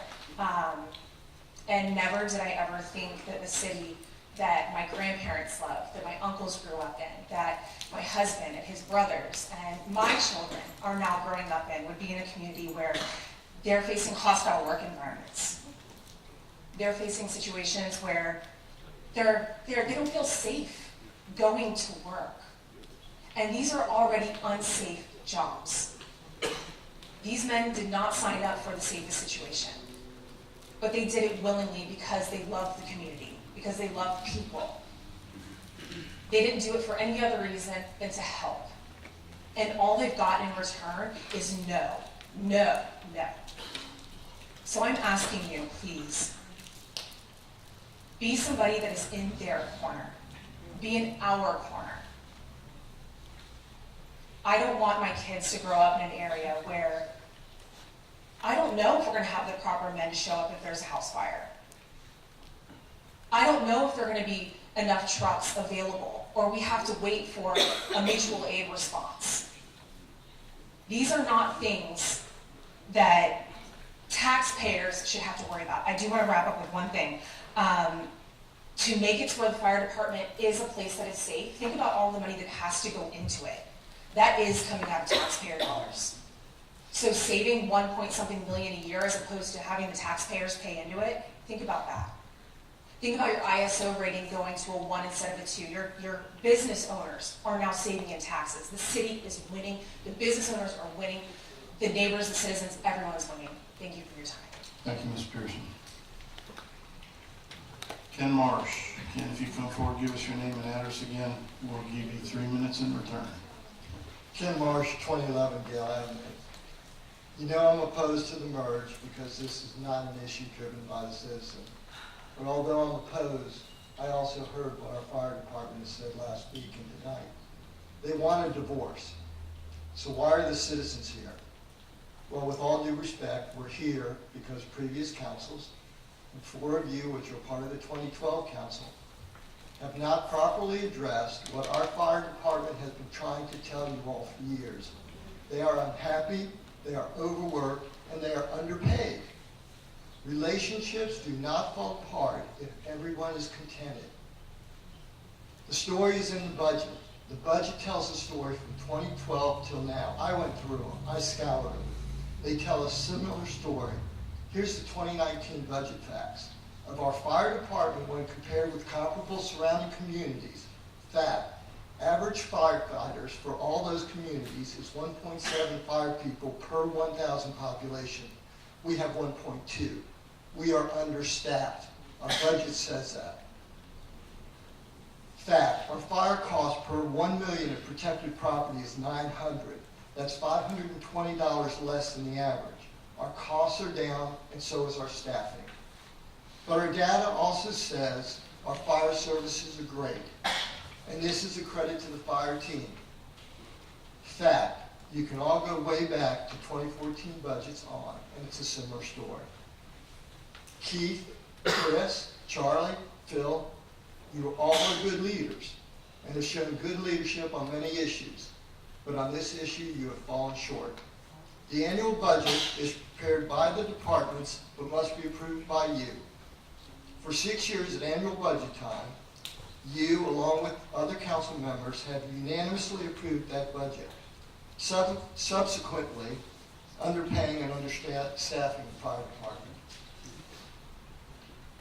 And never did I ever think that the city that my grandparents loved, that my uncles grew up in, that my husband and his brothers and my children are now growing up in would be in a community where they're facing hostile work environments. They're facing situations where they don't feel safe going to work. And these are already unsafe jobs. These men did not sign up for the safest situation, but they did it willingly because they loved the community, because they loved people. They didn't do it for any other reason than to help. And all they've gotten in return is no, no, no. So I'm asking you, please, be somebody that is in their corner. Be in our corner. I don't want my kids to grow up in an area where I don't know if we're gonna have the proper men show up if there's a house fire. I don't know if there are gonna be enough trucks available, or we have to wait for a mutual aid response. These are not things that taxpayers should have to worry about. I do want to wrap up with one thing. To make it to where the fire department is a place that is safe, think about all the money that has to go into it. That is coming out of taxpayer dollars. So saving 1 point something million a year as opposed to having the taxpayers pay into it, think about that. Think about your ISO rating going to a 1 instead of a 2. Your business owners are now saving in taxes. The city is winning. The business owners are winning. The neighbors, the citizens, everyone is winning. Thank you for your time. Thank you, Ms. Pearson. Ken Marsh. Ken, if you come forward, give us your name and address again. We'll give you 3 minutes in return. Ken Marsh, 2011 Gale Avenue. You know I'm opposed to the merge because this is not an issue driven by the citizen. But although I'm opposed, I also heard what our fire department has said last week and tonight. They want a divorce. So why are the citizens here? Well, with all due respect, we're here because previous councils, and 4 of you, which are part of the 2012 council, have not properly addressed what our fire department has been trying to tell you all for years. They are unhappy, they are overworked, and they are underpaid. Relationships do not fall apart if everyone is contented. The story is in the budget. The budget tells a story from 2012 till now. I went through them. I scoured them. They tell a similar story. Here's the 2019 budget facts. Of our fire department when compared with comparable surrounding communities, fact, average firefighters for all those communities is 1.75 people per 1,000 population. We have 1.2. We are understaffed. Our budget says that. Fact, our fire cost per 1 million of protected property is $900. That's $520 less than the average. Our costs are down, and so is our staffing. But our data also says our fire services are great, and this is a credit to the fire team. Fact, you can all go way back to 2014 budgets on, and it's a similar story. Keith, Chris, Charlie, Phil, you all are good leaders, and have shown good leadership on many issues. But on this issue, you have fallen short. The annual budget is prepared by the departments, but must be approved by you. For 6 years at annual budget time, you, along with other council members, have unanimously approved that budget. Subsequently, underpaying and understaffing the fire department.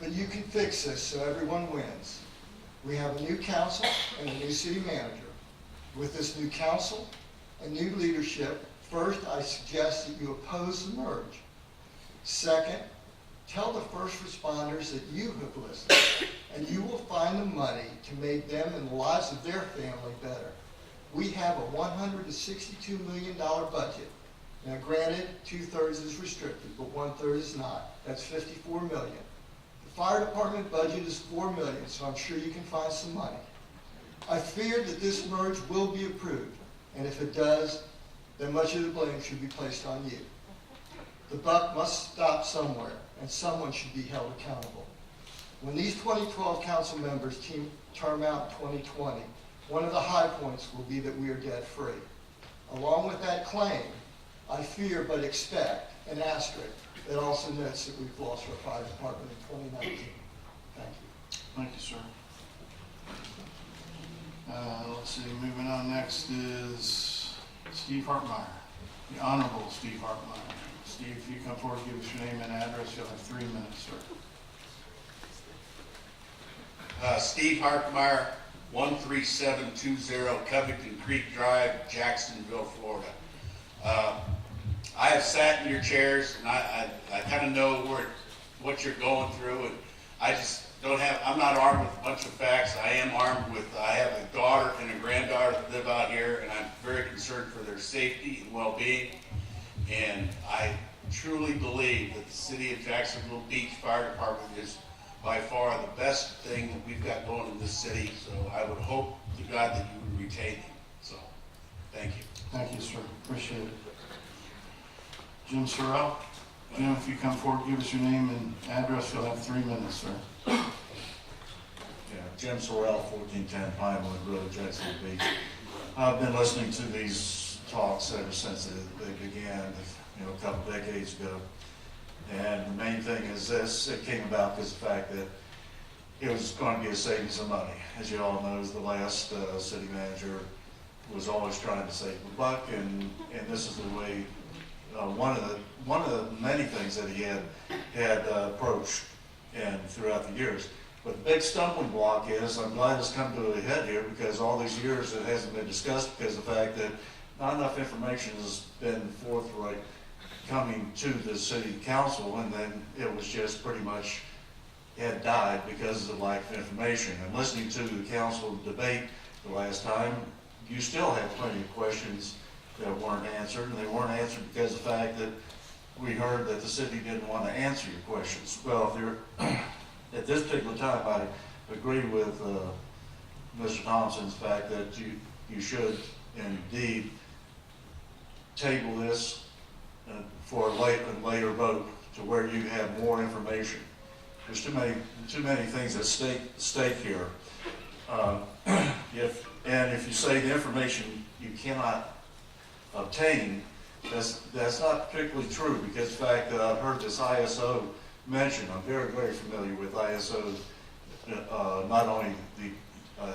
But you can fix this so everyone wins. We have a new council and a new city manager. With this new council and new leadership, first, I suggest that you oppose the merge. Second, tell the first responders that you have listened, and you will find the money to make them and the lives of their family better. We have a $162 million budget. Now granted, 2/3 is restricted, but 1/3 is not. That's $54 million. The fire department budget is $4 million, so I'm sure you can find some money. I fear that this merge will be approved, and if it does, then much of the blame should be placed on you. The buck must stop somewhere, and someone should be held accountable. When these 2012 council members term out in 2020, one of the high points will be that we are debt-free. Along with that claim, I fear but expect an asterisk that also notes that we've lost our fire department in 2019. Thank you. Thank you, sir. Let's see, moving on next is Steve Hartmeyer, the Honorable Steve Hartmeyer. Steve, if you come forward, give us your name and address, you'll have 3 minutes, sir. Steve Hartmeyer, 13720 Covington Creek Drive, Jacksonville, Florida. I have sat in your chairs, and I kind of know what you're going through, and I just don't have, I'm not armed with a bunch of facts. I am armed with, I have a daughter and a granddaughter that live out here, and I'm very concerned for their safety and well-being. And I truly believe that the City of Jacksonville Beach Fire Department is by far the best thing that we've got going in this city. So I would hope to God that you would retain them. So, thank you. Thank you, sir. Appreciate it. Jim Sorrell. Jim, if you come forward, give us your name and address, you'll have 3 minutes, sir. Yeah, Jim Sorrell, 1410 Pinewood Road, Jacksonville Beach. I've been listening to these talks ever since they began, a couple decades ago. And the main thing is this: it came about because of the fact that it was going to be a savings of money. As you all know, the last city manager was always trying to save a buck, and this is the way. One of the many things that he had approached and throughout the years. But the big stumbling block is, I'm glad it's come to a head here, because all these years it hasn't been discussed because of the fact that not enough information has been forthright coming to the city council, and then it was just pretty much had died because of the lack of information. And listening to the council debate the last time, you still have plenty of questions that weren't answered, and they weren't answered because of the fact that we heard that the city didn't want to answer your questions. Well, if you're at this particular time, I agree with Mr. Thompson's fact that you should indeed table this for a later vote to where you have more information. There's too many things at stake here. If you say the information you cannot obtain, that's not particularly true, because the fact that I've heard this ISO mentioned, I'm very, very familiar with ISO, not only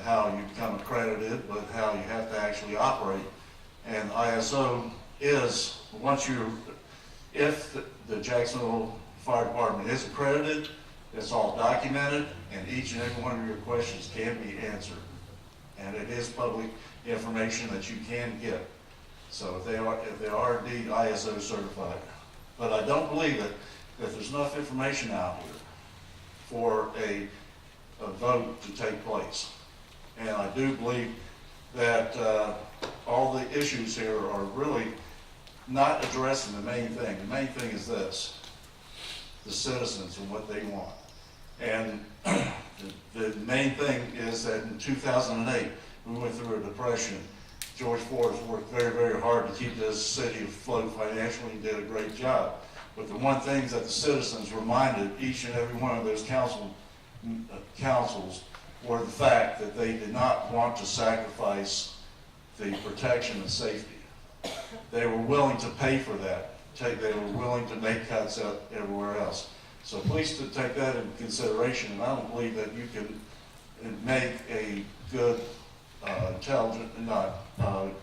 how you become accredited, but how you have to actually operate. And ISO is, if the Jacksonville Fire Department is accredited, it's all documented, and each and every one of your questions can be answered. And it is public information that you can get. So if they are indeed ISO certified. But I don't believe that there's enough information out here for a vote to take place. And I do believe that all the issues here are really not addressing the main thing. The main thing is this: the citizens and what they want. And the main thing is that in 2008, we went through a depression. George Ford has worked very, very hard to keep this city afloat financially. He did a great job. But the one thing that the citizens reminded each and every one of those councils were the fact that they did not want to sacrifice the protection and safety. They were willing to pay for that. They were willing to make cuts out everywhere else. So please to take that into consideration. And I don't believe that you can make a good,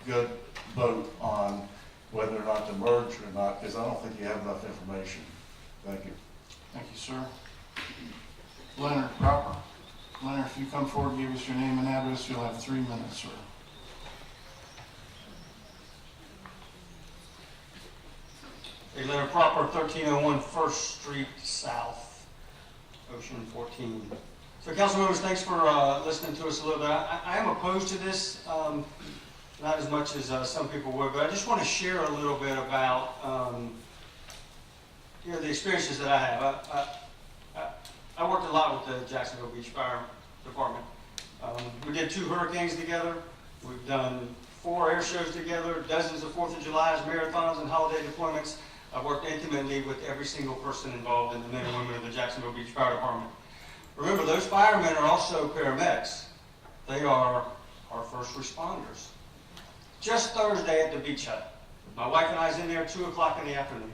good vote on whether or not to merge or not, because I don't think you have enough information. Thank you. Thank you, sir. Leonard Cropper. Leonard, if you come forward and give us your name and address, you'll have 3 minutes, sir. Hey, Leonard Cropper, 1301 First Street South, Ocean 14. So, council members, thanks for listening to us a little bit. I am opposed to this, not as much as some people would, but I just want to share a little bit about the experiences that I have. I worked a lot with the Jacksonville Beach Fire Department. We did 2 hurricanes together. We've done 4 air shows together, dozens of 4th of July's, marathons, and holiday deployments. I've worked intimately with every single person involved in the men and women of the Jacksonville Beach Fire Department. Remember, those firemen are also paramedics. They are our first responders. Just Thursday at the beach hut, my wife and I was in there at 2 o'clock in the afternoon.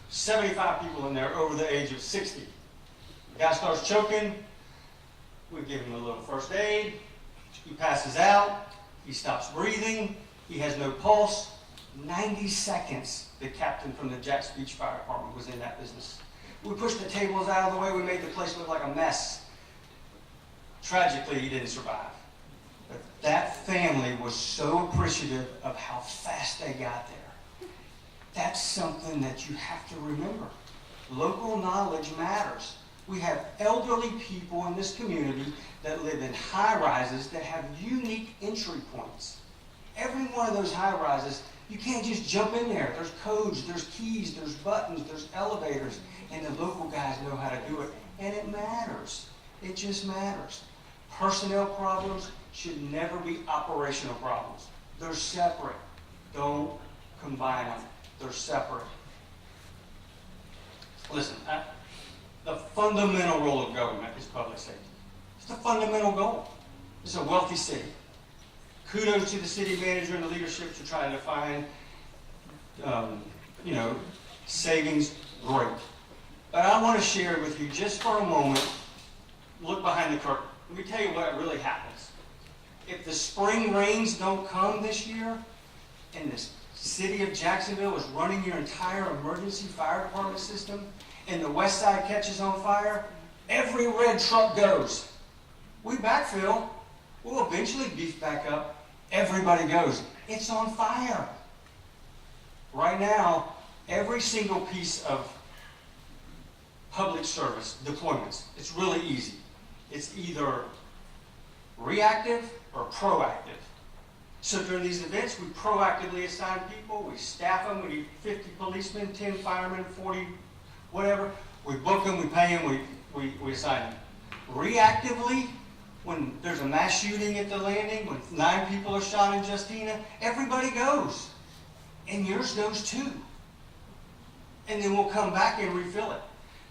75 people in there over the age of 60. The guy starts choking. We give him a little first aid. He passes out. He stops breathing. He has no pulse. 90 seconds, the captain from the Jacks Beach Fire Department was in that business. We pushed the tables out of the way. We made the place look like a mess. Tragically, he didn't survive. But that family was so appreciative of how fast they got there. That's something that you have to remember. Local knowledge matters. We have elderly people in this community that live in high-rises that have unique entry points. Every one of those high-rises, you can't just jump in there. There's codes, there's keys, there's buttons, there's elevators, and the local guys know how to do it. And it matters. It just matters. Personnel problems should never be operational problems. They're separate. Don't combine them. They're separate. Listen, the fundamental role of government is public safety. It's the fundamental goal. It's a wealthy city. Kudos to the city manager and the leadership to try to find, savings. Great. But I want to share with you just for a moment, look behind the curtain. Let me tell you what really happens. If the spring rains don't come this year, and the city of Jacksonville is running your entire emergency fire department system, and the west side catches on fire, every red truck goes. We backfill. We'll eventually beef back up. Everybody goes. It's on fire. Right now, every single piece of public service deployments, it's really easy. It's either reactive or proactive. So during these events, we proactively assign people, we staff them, we need 50 policemen, 10 firemen, 40, whatever. We book them, we pay them, we assign them. Reactively, when there's a mass shooting at the landing, when 9 people are shot in Justina, everybody goes. And yours goes too. And then we'll come back and refill it.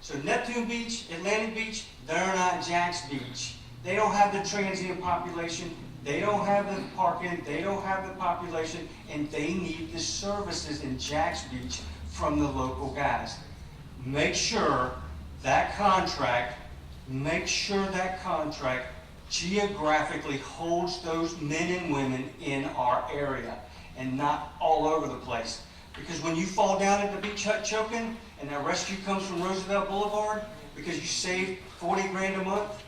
So Neptune Beach, Atlantic Beach, they're not Jax Beach. They don't have the transient population. They don't have the parking. They don't have the population. And they need the services in Jax Beach from the local guys. Make sure that contract geographically holds those men and women in our area and not all over the place. Because when you fall down at the beach hut choking and that rescue comes from Roosevelt Boulevard because you saved 40 grand a month,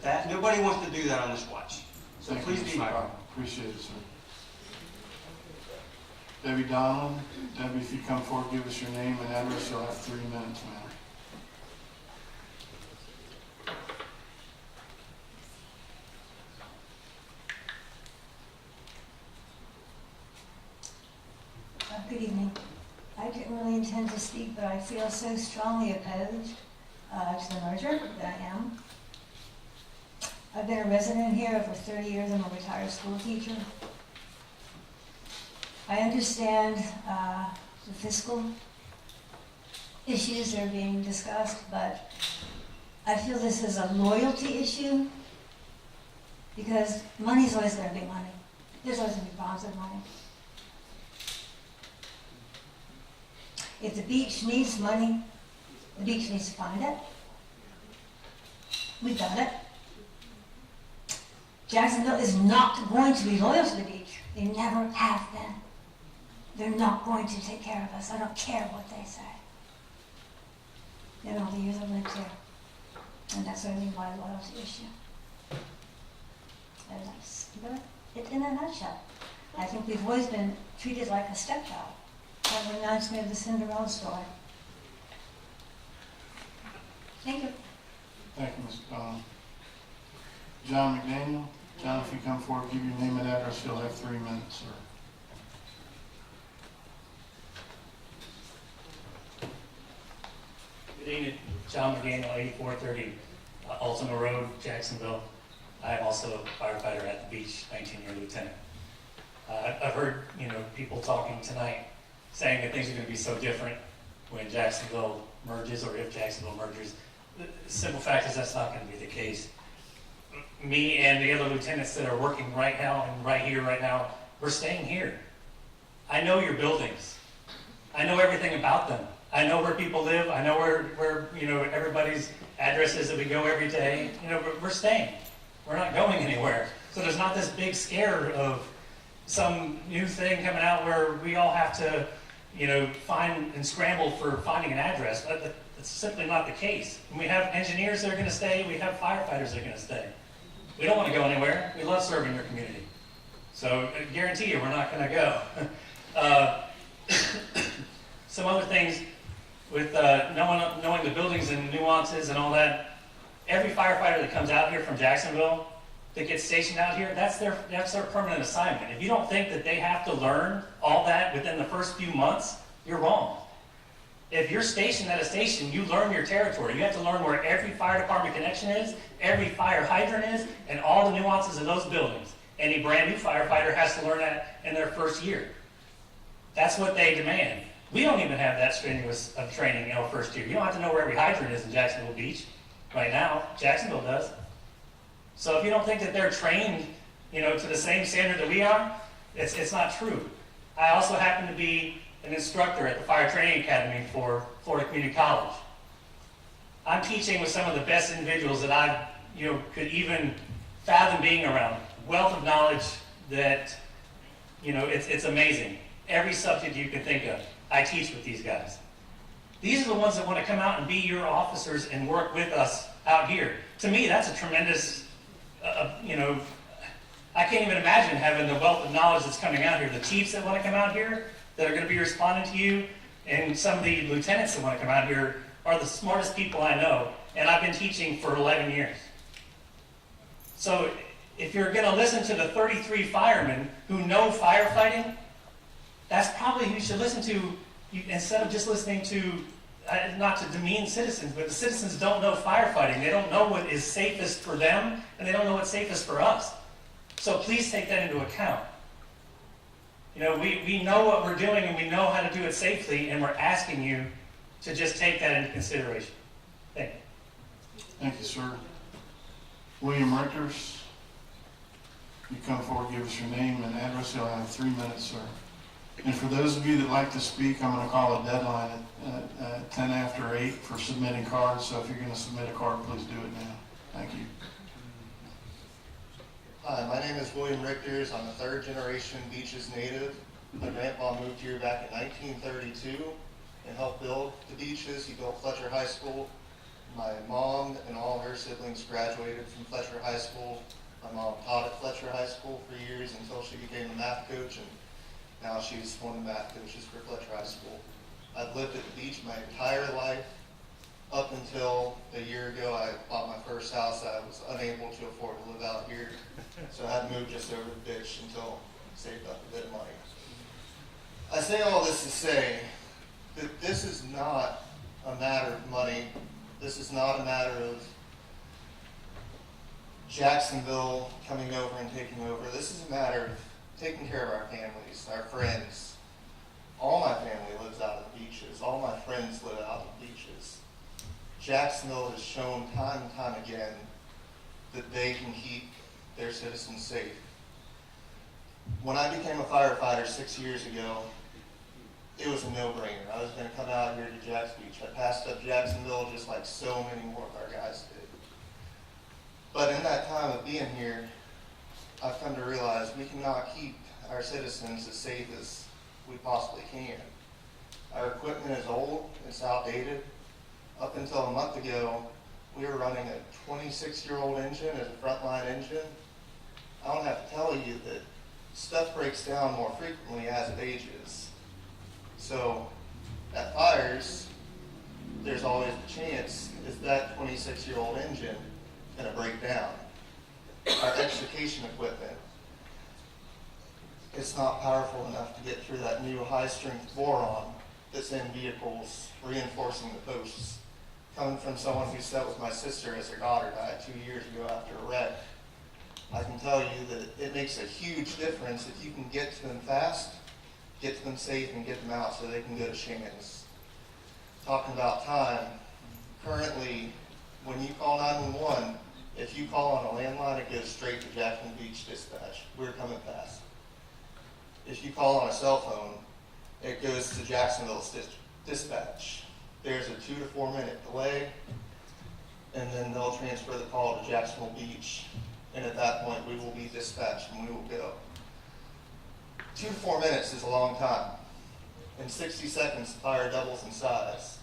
that nobody wants to do that on this watch. So Thank please you, be Mr. mindful. Brown. Appreciate it, sir. Debbie Donald. Debbie, if you come forward, give us your name and address. You'll have 3 minutes, ma'am. Good evening. I didn't really intend to speak, but I feel so strongly opposed to the merger that I am. I've been a resident here over 30 years. I'm a retired school teacher. I understand the fiscal issues that are being discussed, but I feel this is a loyalty issue because money's always going to be money. There's always going to be problems with money. If the beach needs money, the beach needs to find it. We've done it. Jacksonville is not going to be loyal to the beach. They never have been. They're not going to take care of us. I don't care what they say. In all the years I've lived here. And that's what I mean by a loyalty issue. And that's it in a nutshell. I think we've always been treated like a stepchild. That reminds me of the Cinderella story. Thank you. Thank you, Ms. Donald. John McDaniel. John, if you come forward, give your name and address. You'll have 3 minutes, sir. Good evening, John McDaniel, 8430 Ultima Road, Jacksonville. I am also a firefighter at the beach, 19-year lieutenant. I've heard, people talking tonight saying that things are going to be so different when Jacksonville merges or if Jacksonville merges. The simple fact is that's not going to be the case. Me and the other lieutenants that are working right now and right here, right now, we're staying here. I know your buildings. I know everything about them. I know where people live. I know where everybody's address is that we go every day. We're staying. We're not going anywhere. So there's not this big scare of some new thing coming out where we all have to, find and scramble for finding an address. That's simply not the case. And we have engineers that are going to stay. We have firefighters that are going to stay. We don't want to go anywhere. We love serving your community. So I guarantee you we're not going to go. Some other things with knowing the buildings and nuances and all that. Every firefighter that comes out here from Jacksonville that gets stationed out here, that's their permanent assignment. If you don't think that they have to learn all that within the first few months, you're wrong. If you're stationed at a station, you learn your territory. You have to learn where every fire department connection is, every fire hydrant is, and all the nuances of those buildings. Any brand new firefighter has to learn that in their first year. That's what they demand. We don't even have that strenuous of training in our first year. You don't have to know where every hydrant is in Jacksonville Beach right now. Jacksonville does. So if you don't think that they're trained, to the same standard that we are, it's not true. I also happen to be an instructor at the Fire Training Academy for Florida Community College. I'm teaching with some of the best individuals that I, could even fathom being around. Wealth of knowledge that, it's amazing. Every subject you can think of, I teach with these guys. These are the ones that want to come out and be your officers and work with us out here. To me, that's a tremendous, I can't even imagine having the wealth of knowledge that's coming out here. The chiefs that want to come out here, that are going to be responding to you, and some of the lieutenants that want to come out here are the smartest people I know, and I've been teaching for 11 years. So if you're going to listen to the 33 firemen who know firefighting, that's probably who you should listen to, instead of just listening to, not to demean citizens, but the citizens don't know firefighting. They don't know what is safest for them, and they don't know what's safest for us. So please take that into account. We know what we're doing, and we know how to do it safely, and we're asking you to just take that into consideration. Thank you. Thank you, sir. William Richters, you come forward, give us your name and address. You'll have 3 minutes, sir. And for those of you that like to speak, I'm going to call a deadline at 10 after 8 for submitting cards. So if you're going to submit a card, please do it now. Thank you. Hi, my name is William Richters. I'm a third-generation Beaches native. My grandpa moved here back in 1932 and helped build the Beaches. He built Fletcher High School. My mom and all her siblings graduated from Fletcher High School. My mom taught at Fletcher High School for years until she became a math coach, and now she's one of the math coaches for Fletcher High School. I've lived at the beach my entire life. Up until a year ago, I bought my first house. I was unable to afford to live out here, so I had to move just over the ditch until I saved up a bit of money. I say all this to say that this is not a matter of money. This is not a matter of Jacksonville coming over and taking over. This is a matter of taking care of our families, our friends. All my family lives out at the beaches. All my friends live out at the beaches. Jacksonville has shown time and time again that they can keep their citizens safe. When I became a firefighter 6 years ago, it was a no-brainer. I was going to come out here to Jacks Beach. I passed up Jacksonville just like so many more of our guys did. But in that time of being here, I've come to realize we cannot keep our citizens as safe as we possibly can. Our equipment is old, it's outdated. Up until a month ago, we were running a 26-year-old engine as a frontline engine. I don't have to tell you that stuff breaks down more frequently as it ages. So at fires, there's always the chance, is that 26-year-old engine going to break down? Our extrication equipment, it's not powerful enough to get through that new high-strength boron that's in vehicles reinforcing the posts. Coming from someone who sat with my sister as her daughter died 2 years ago after a wreck, I can tell you that it makes a huge difference if you can get to them fast, get to them safe, and get them out so they can go to Shands. Talking about time, currently, when you call 911, if you call on a landline, it goes straight to Jacksonville Beach Dispatch. We're coming fast. If you call on a cell phone, it goes to Jacksonville Dispatch. There's a 2 to 4 minute delay, and then they'll transfer the call to Jacksonville Beach. And at that point, we will be dispatched and we will go. 2 to 4 minutes is a long time. In 60 seconds, the fire doubles in size.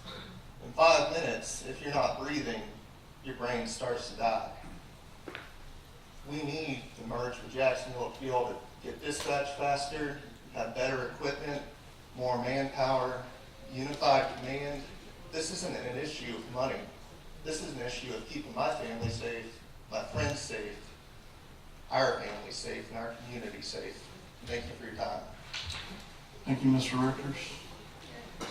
In 5 minutes, if you're not breathing, your brain starts to die. We need to merge with Jacksonville to be able to get dispatched faster, have better equipment, more manpower, unified command. This isn't an issue of money. This is an issue of keeping my family safe, my friends safe, our family safe, and our community safe. Thank you for your time. Thank you, Mr. Richters.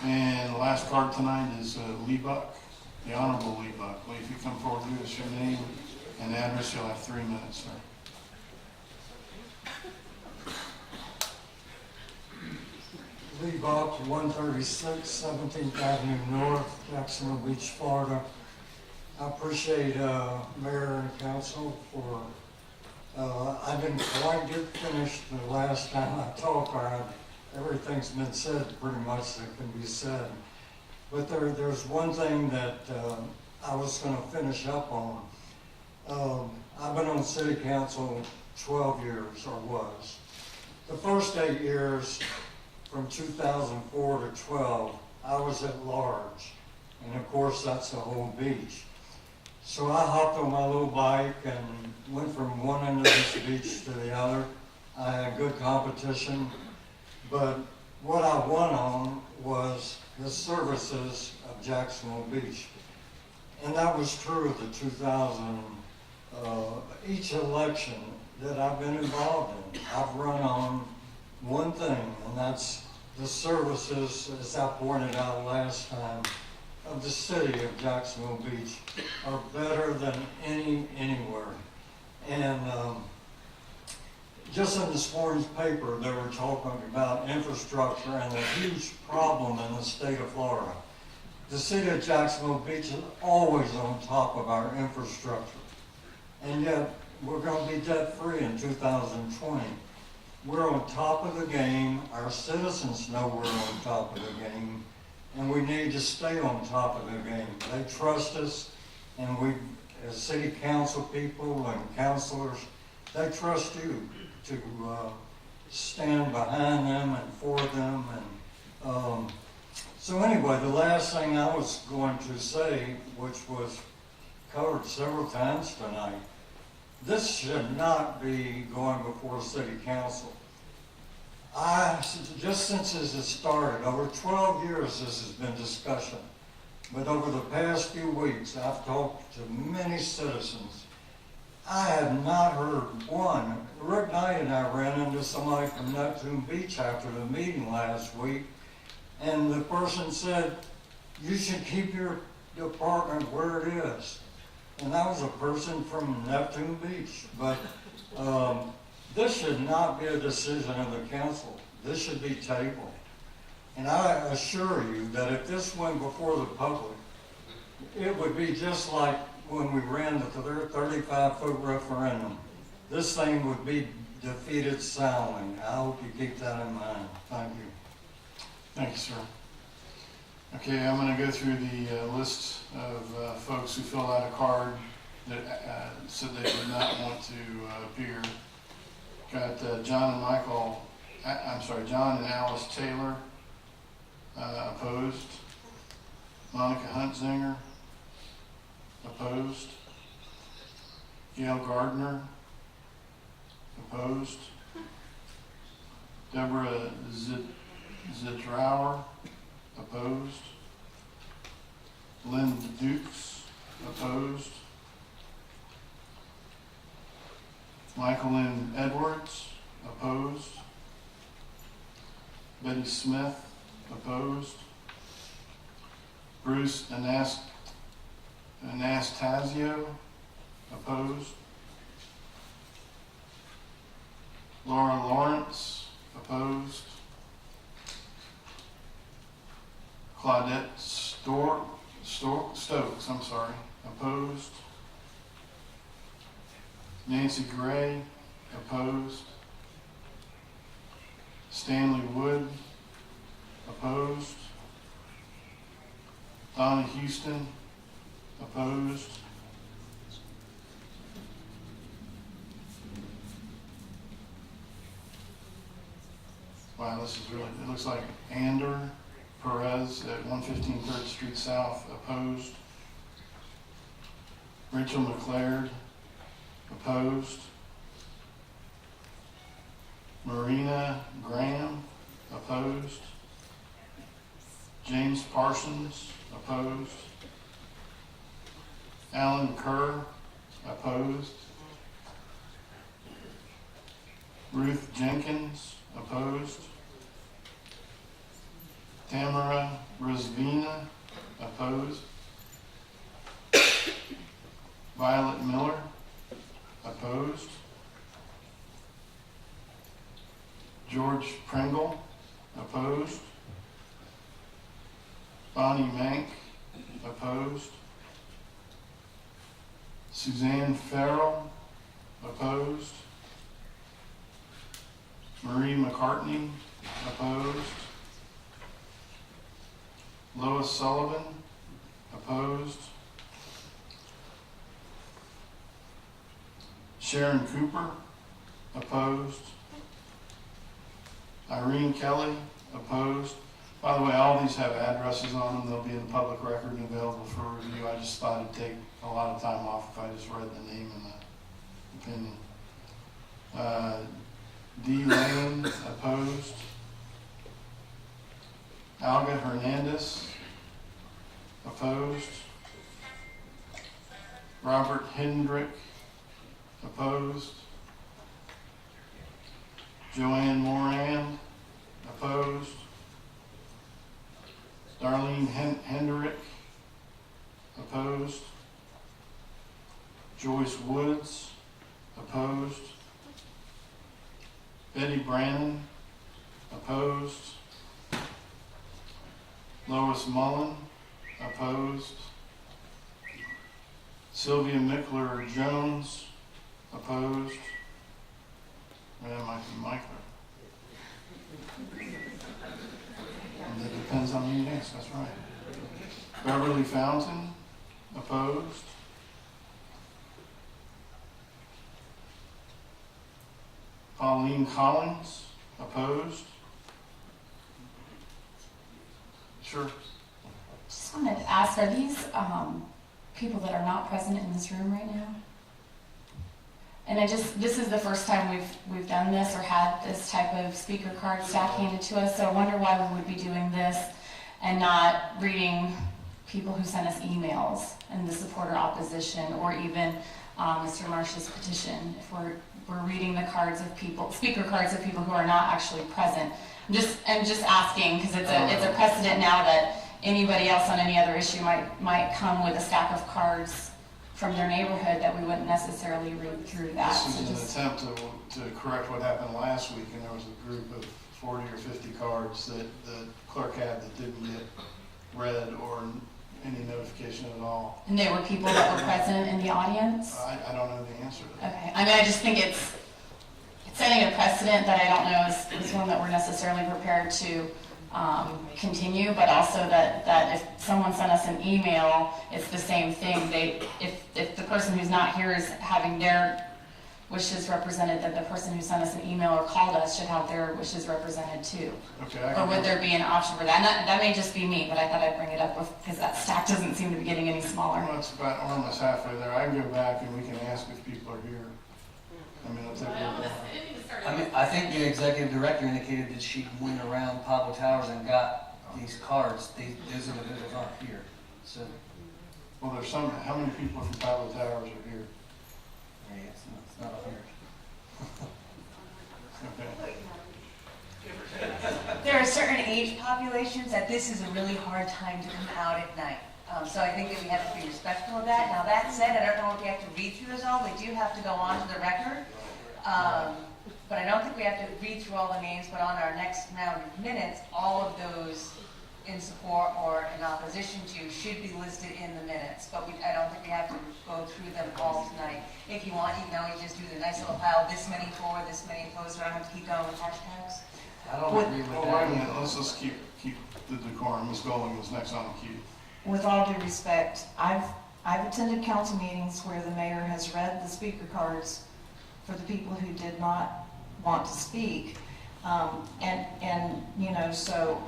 And the last card tonight is Lee Buck, the Honorable Lee Buck. Lee, if you come forward, give us your name and address, you'll have 3 minutes, sir. Lee Bob, 136 17th Avenue North, Jacksonville Beach, Florida. I appreciate Mayor and Council for, I didn't quite get finished the last time I talked. Everything's been said pretty much that can be said. But there's one thing that I was going to finish up on. I've been on City Council 12 years, or was. The first 8 years, from 2004 to 12, I was at large. And of course, that's the whole beach. So I hopped on my little bike and went from one end of this beach to the other. I had good competition, but what I won on was the services of Jacksonville Beach. And that was true of the 2000, each election that I've been involved in. I've run on one thing, and that's the services, as I pointed out last time, of the city of Jacksonville Beach are better than anywhere. And just in this morning's paper, they were talking about infrastructure and the huge problem in the state of Florida. The city of Jacksonville Beach is always on top of our infrastructure. And yet, we're going to be debt-free in 2020. We're on top of the game. Our citizens know we're on top of the game. And we need to stay on top of the game. They trust us, and we, as city council people and councilors, they trust you to stand behind them and for them. And so anyway, the last thing I was going to say, which was covered several times tonight, this should not be going before city council. Just since this has started, over 12 years this has been discussion. But over the past few weeks, I've talked to many citizens. I have not heard one. Rick Knight and I ran into somebody from Neptune Beach after the meeting last week, and the person said, you should keep your department where it is. And that was a person from Neptune Beach. But this should not be a decision of the council. This should be tabled. And I assure you that if this went before the public, it would be just like when we ran the 35-foot referendum. This thing would be defeated soundly. I hope you keep that in mind. Thank you. Thank you, sir. Okay, I'm going to go through the list of folks who filled out a card that said they did not want to appear. Got John and Alice Taylor opposed. Monica Huntzinger opposed. Gail Gardner opposed. Deborah Zitrower opposed. Lynn Dukes opposed. Michael N. Edwards opposed. Betty Smith opposed. Bruce Anastasio opposed. Laura Lawrence opposed. Claudette Stokes, opposed. Nancy Gray, opposed. Stanley Wood, opposed. Donna Houston, opposed. Wow, this is really, it looks like Ander Perez at 115 3rd Street South, opposed. Rachel McLeod, opposed. Marina Graham, opposed. James Parsons, opposed. Alan Kerr, opposed. Ruth Jenkins, opposed. Tamara Rizvina, opposed. Violet Miller, opposed. George Pringle, opposed. Bonnie Mank, opposed. Suzanne Farrell, opposed. Marie McCartney, opposed. Lois Sullivan, opposed. Sharon Cooper, opposed. Irene Kelly, opposed. By the way, all these have addresses on them. They'll be in the public record and available for review. I just thought it'd take a lot of time off if I just read the name and the opinion. D. Lane, opposed. Alga Hernandez, opposed. Robert Hendrick, opposed. Joanne Moran, opposed. Darlene Hendrick, opposed. Joyce Woods, opposed. Betty Brannon, opposed. Lois Mullen, opposed. Sylvia Mickler Jones, opposed. Mickler. And it depends on who you ask, that's right. Beverly Fountain, opposed. Pauline Collins, opposed. Sure. Just wanted to ask, are these people that are not present in this room right now? And this is the first time we've done this or had this type of speaker card staff handed to us, so I wonder why we would be doing this and not reading people who sent us emails and the support or opposition, or even Mr. Marsh's petition, if we're reading the cards of people, speaker cards of people who are not actually present. I'm just asking, because it's a precedent now that anybody else on any other issue might come with a stack of cards from their neighborhood that we wouldn't necessarily read through that. This is an attempt to correct what happened last week, and there was a group of 40 or 50 cards that the clerk had that didn't get read or any notification at all. And they were people that were present in the audience? I don't know the answer to that. Okay, I mean, I just think it's setting a precedent that I don't know is one that we're necessarily prepared to continue, but also that if someone sent us an email, it's the same thing. If the person who's not here is having their wishes represented, that the person who sent us an email or called us should have their wishes represented too. Okay. Or would there be an option for that? That may just be me, but I thought I'd bring it up because that stack doesn't seem to be getting any smaller. Well, it's about almost halfway there. I can go back and we can ask if people are here. I mean, I'll take a look. I think the executive director indicated that she went around Pablo Towers and got these cards. Those individuals aren't here. So, well, there's some. How many people from Pablo Towers are here? yeah, it's not a Okay. There are certain age populations that this is a really hard time to come out at night. So I think that we have to be respectful of that. Now that said, I don't know if we have to read through this all. We do have to go on to the record. But I don't think we have to read through all the names, but on our next round of minutes, all of those in support or in opposition to should be listed in the minutes. But I don't think we have to go through them all tonight. If you want, you can always just do the nice little pile, this many for, this many opposed, so I don't have to keep going with hashtags. I don't agree with Well, that. wait a minute. Let's keep the decorum. Ms. Golding is next on the queue. With all due respect, I've attended council meetings where the mayor has read the speaker cards for the people who did not want to speak. And you know, so,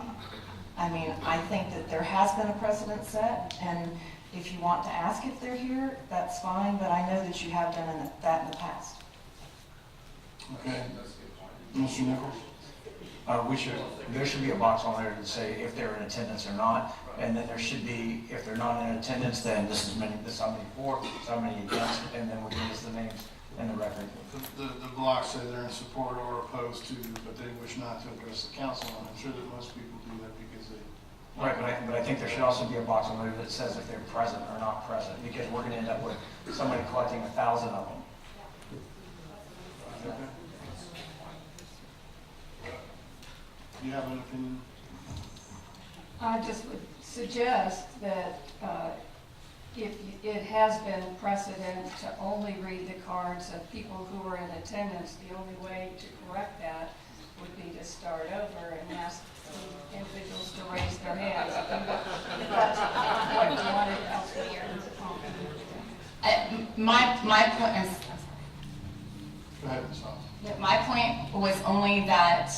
I mean, I think that there has been a precedent set, and if you want to ask if they're here, that's fine, but I know that you have done that in the past. Okay. Mr. Nichols? There should be a box on there to say if they're in attendance or not, and then there should be, if they're not in attendance, then this is how many for, how many against, and then we can list the names in the record. The blocks say they're in support or opposed to, but they wish not to address the council, and I'm sure that most people do that because they... Right, but I think there should also be a box on there that says if they're present or not present, because we're gonna end up with somebody collecting 1,000 of them. Okay. Do you have an opinion? I just would suggest that if it has been precedent to only read the cards of people who are in attendance, the only way to correct that would be to start over and ask the individuals to raise their hands. If that's what you wanted else to hear. My point is, Go ahead, Ms. Hobbs. my point was only that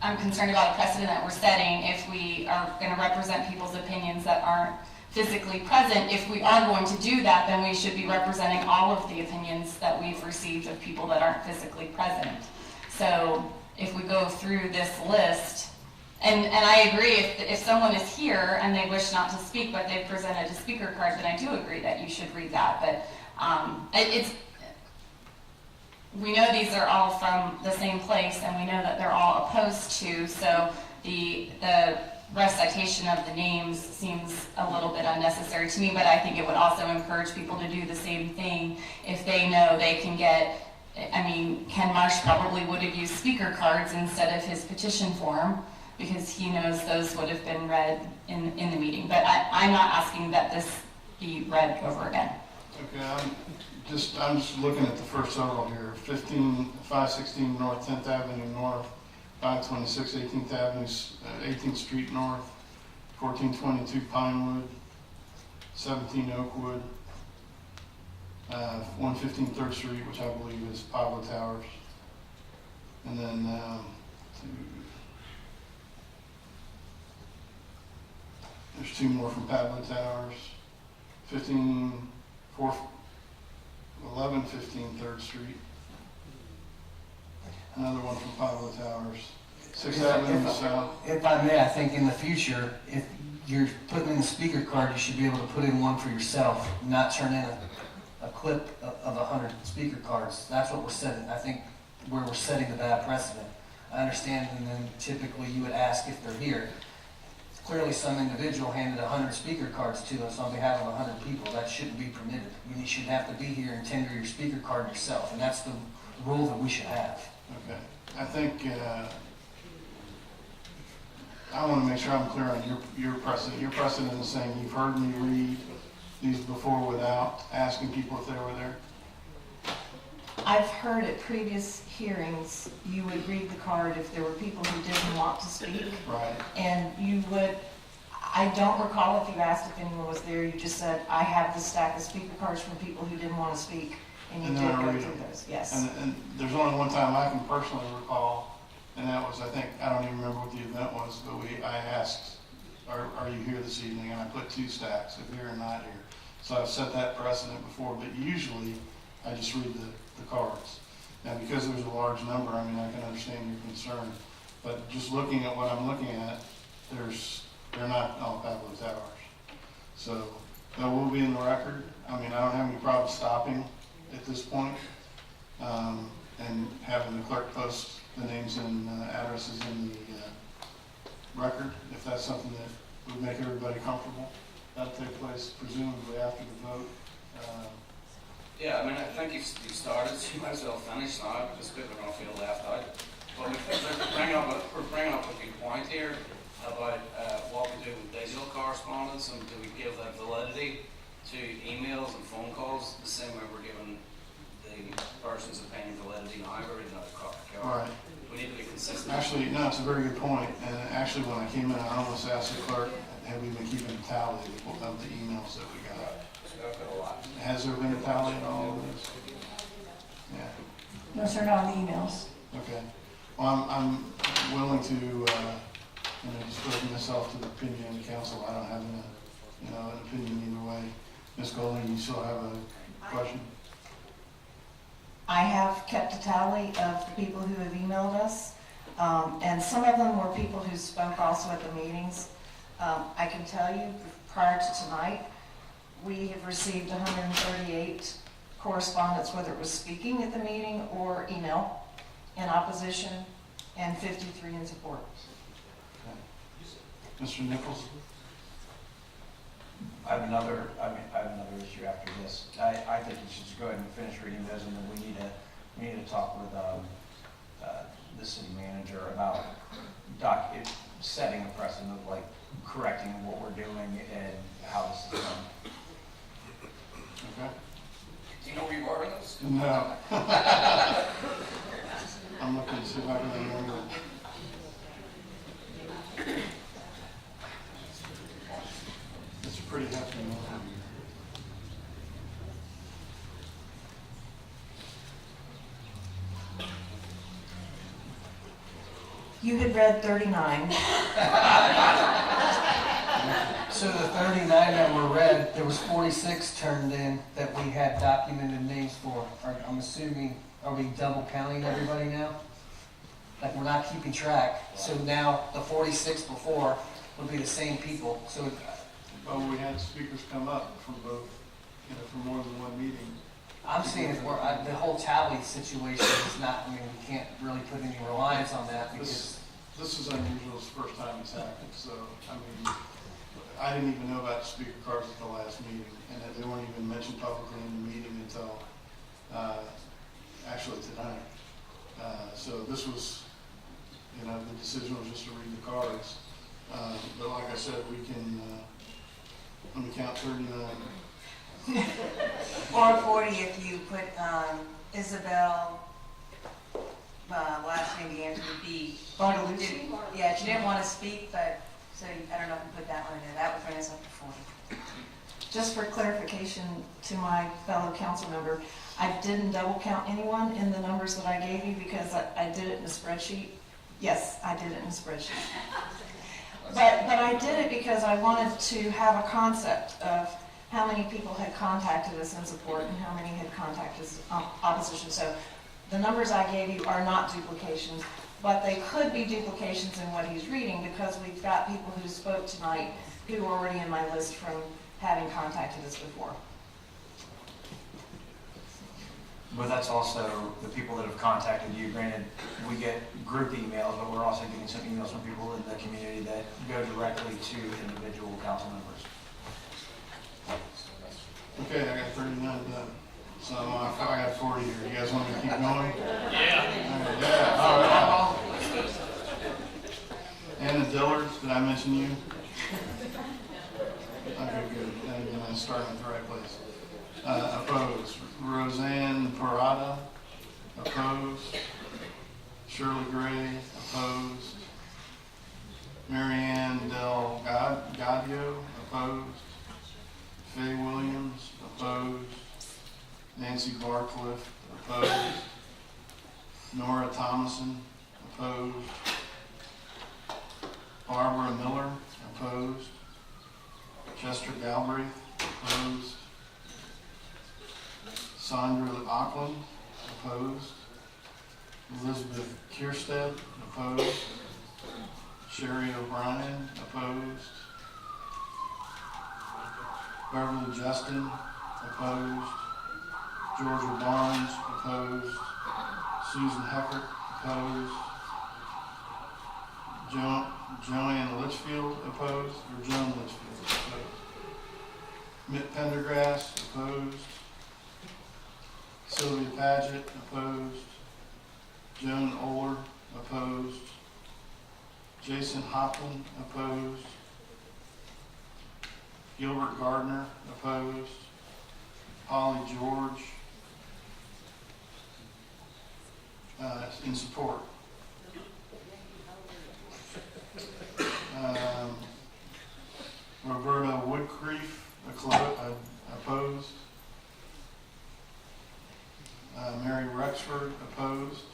I'm concerned about a precedent that we're setting if we are going to represent people's opinions that aren't physically present. If we are going to do that, then we should be representing all of the opinions that we've received of people that aren't physically present. So if we go through this list, and I agree, if someone is here and they wish not to speak, but they've presented a speaker card, then I do agree that you should read that. But we know these are all from the same place, and we know that they're all opposed to, so the recitation of the names seems a little bit unnecessary to me, but I think it would also encourage people to do the same thing if they know they can get, I mean, Ken Marsh probably would have used speaker cards instead of his petition form, because he knows those would have been read in the meeting. But I'm not asking that this be read over again. Okay, I'm just looking at the first several here. 516 North 10th Avenue North, 526 18th Avenue, 18th Street North, 1422 Pinewood, 17 Oakwood, 115 3rd Street, which I believe is Pablo Towers, and then there's two more from Pablo Towers, 1115 3rd Street. Another one from Pablo Towers. 6th Avenue South. If I may, I think in the future, if you're putting in a speaker card, you should be able to put in one for yourself, not turn in a clip of 100 speaker cards. That's what we're setting, I think, where we're setting the bad precedent. I understand, and then typically you would ask if they're here. Clearly, some individual handed 100 speaker cards to us on behalf of 100 people. That shouldn't be permitted. You should have to be here and tender your speaker card yourself, and that's the rule that we should have. Okay. I think I want to make sure I'm clear on your precedent. Your precedent is saying you've heard me read these before without asking people if they were there? I've heard at previous hearings, you would read the card if there were people who didn't want to speak. Right. And you would, I don't recall if you asked if anyone was there, you just said, I have this stack of speaker cards from people who didn't want to speak, and you did go through those, yes. And there's only one time I can personally recall, and that was, I think, I don't even remember what the event was, but I asked, are you here this evening? And I put 2 stacks of here and not here. So I've set that precedent before, but usually I just read the cards. Now, because there's a large number, I mean, I can understand your concern, but just looking at what I'm looking at, they're not all Pablo Towers. So that will be in the record. I mean, I don't have any problem stopping at this point, and having the clerk post the names and addresses in the record, if that's something that would make everybody comfortable. That'll take place presumably after the vote. Yeah, I mean, I think you started, so you might as well finish now, because people are going to feel left out. But we're bringing up a good point here about what we do with digital correspondence, and do we give that validity to emails and phone calls the same way we're giving the person's opinion validity now, we're reading out a card. All right. We need to be consistent. Actually, no, it's a very good point. And actually, when I came in, I almost asked the clerk, have we been keeping a tally of the emails that we got? Has there been a tally in all of this? Yeah. No, sir, not on the emails. Okay. Well, I'm willing to, just put myself to the opinion of the council. I don't have an opinion either way. Ms. Golding, you still have a question? I have kept a tally of the people who have emailed us, and some of them were people who spoke also at the meetings. I can tell you, prior to tonight, we have received 138 correspondence, whether it was speaking at the meeting or email, in opposition, and 53 in support. Okay. Mr. Nichols? I have another issue after this. I think you should just go ahead and finish reading those, and then we need to talk with the city manager about setting a precedent of like correcting what we're doing and how this is done. Okay? Do you know where you are in those? No. I'm looking to see if I can remember. It's a pretty hefty number. You had read 39. So the 39 that were read, there was 46 turned in that we had documented names for. I'm assuming, are we double counting everybody now? Like we're not keeping track. So now the 46 before would be the same people. So Oh, we had speakers come up from both, from more than one meeting. I'm saying if we're, the whole tally situation is not, we can't really put any reliance on that because. This is unusual, it's the first time it's happened, so, I didn't even know about the speaker cards at the last meeting, and they weren't even mentioned publicly in the meeting until, actually tonight. So this was, the decision was just to read the cards. But like I said, we can, let me count 39. Or 40 if you put Isabel, last name began with B. Bartolucci? Yeah, she didn't want to speak, but, so I don't know if you put that one in there. That would bring us up to 40. Just for clarification to my fellow council member, I didn't double count anyone in the numbers that I gave you because I did it in a spreadsheet. Yes, I did it in a spreadsheet. But I did it because I wanted to have a concept of how many people had contacted us in support and how many had contacted us opposition. So the numbers I gave you are not duplications, but they could be duplications in what he's reading because we've got people who spoke tonight who are already in my list from having contacted us before. But that's also the people that have contacted you. Granted, we get group emails, but we're also getting some emails from people in the community that go directly to individual council members. Okay, I got 39 done. So I got 40 here. You guys want me to keep going? Yeah. All right. Anna Dillard, did I mention you? Okay, good. I'm starting at the right place. Opposed. Roseanne Parada. Opposed. Shirley Gray. Opposed. Marianne Del Gaudio. Opposed. Faye Williams. Opposed. Nancy Barcliff. Opposed. Nora Thomason. Opposed. Barbara Miller. Opposed. Chester Galbraith. Opposed. Sandra Auckland. Opposed. Elizabeth Kierstead. Opposed. Sherry O'Brien. Opposed. Beverly Justin. Opposed. Georgia Barnes. Opposed. Susan Heckert. Opposed. Joanne Litchfield. Opposed. Or Joan Litchfield. Opposed. Mitt Pendergrass. Opposed. Sylvia Paget. Opposed. Joan Oler. Opposed. Jason Hopland. Opposed. Gilbert Gardner. Opposed. Holly George. In support. Roberta Woodcreef. Opposed. Mary Rexford. Opposed.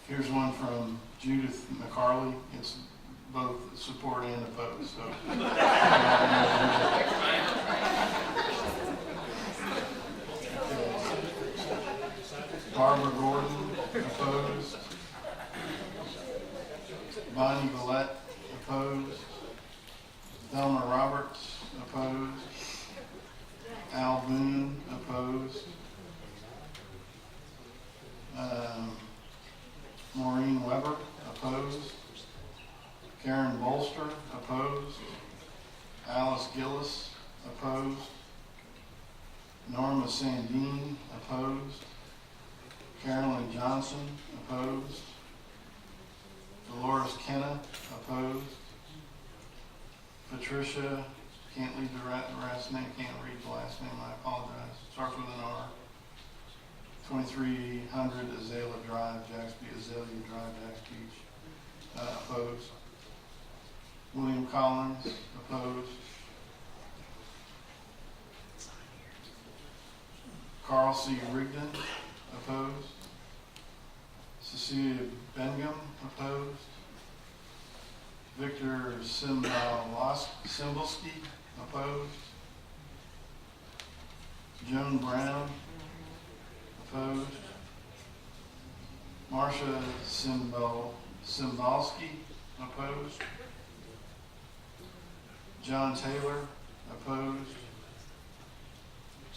Here's one from Judith McCarley. It's both support and opposed. So. Barbara Gordon. Opposed. Bonnie Villette. Opposed. Thelma Roberts. Opposed. Al Boone. Opposed. Maureen Weber. Opposed. Karen Bolster. Opposed. Alice Gillis. Opposed. Norma Sandine. Opposed. Carolyn Johnson. Opposed. Dolores Kenna, opposed. Patricia, can't read the last name, I apologize. Starts with an R. 2300 Azalea Drive, Azalea Drive, Jax Beach, opposed. William Collins, opposed. Carl C. Rigdon, opposed. Cecilia Bengum, opposed. Victor Cymbalski, opposed. Joan Brown, opposed. Marcia Cymbalski, opposed. John Taylor, opposed.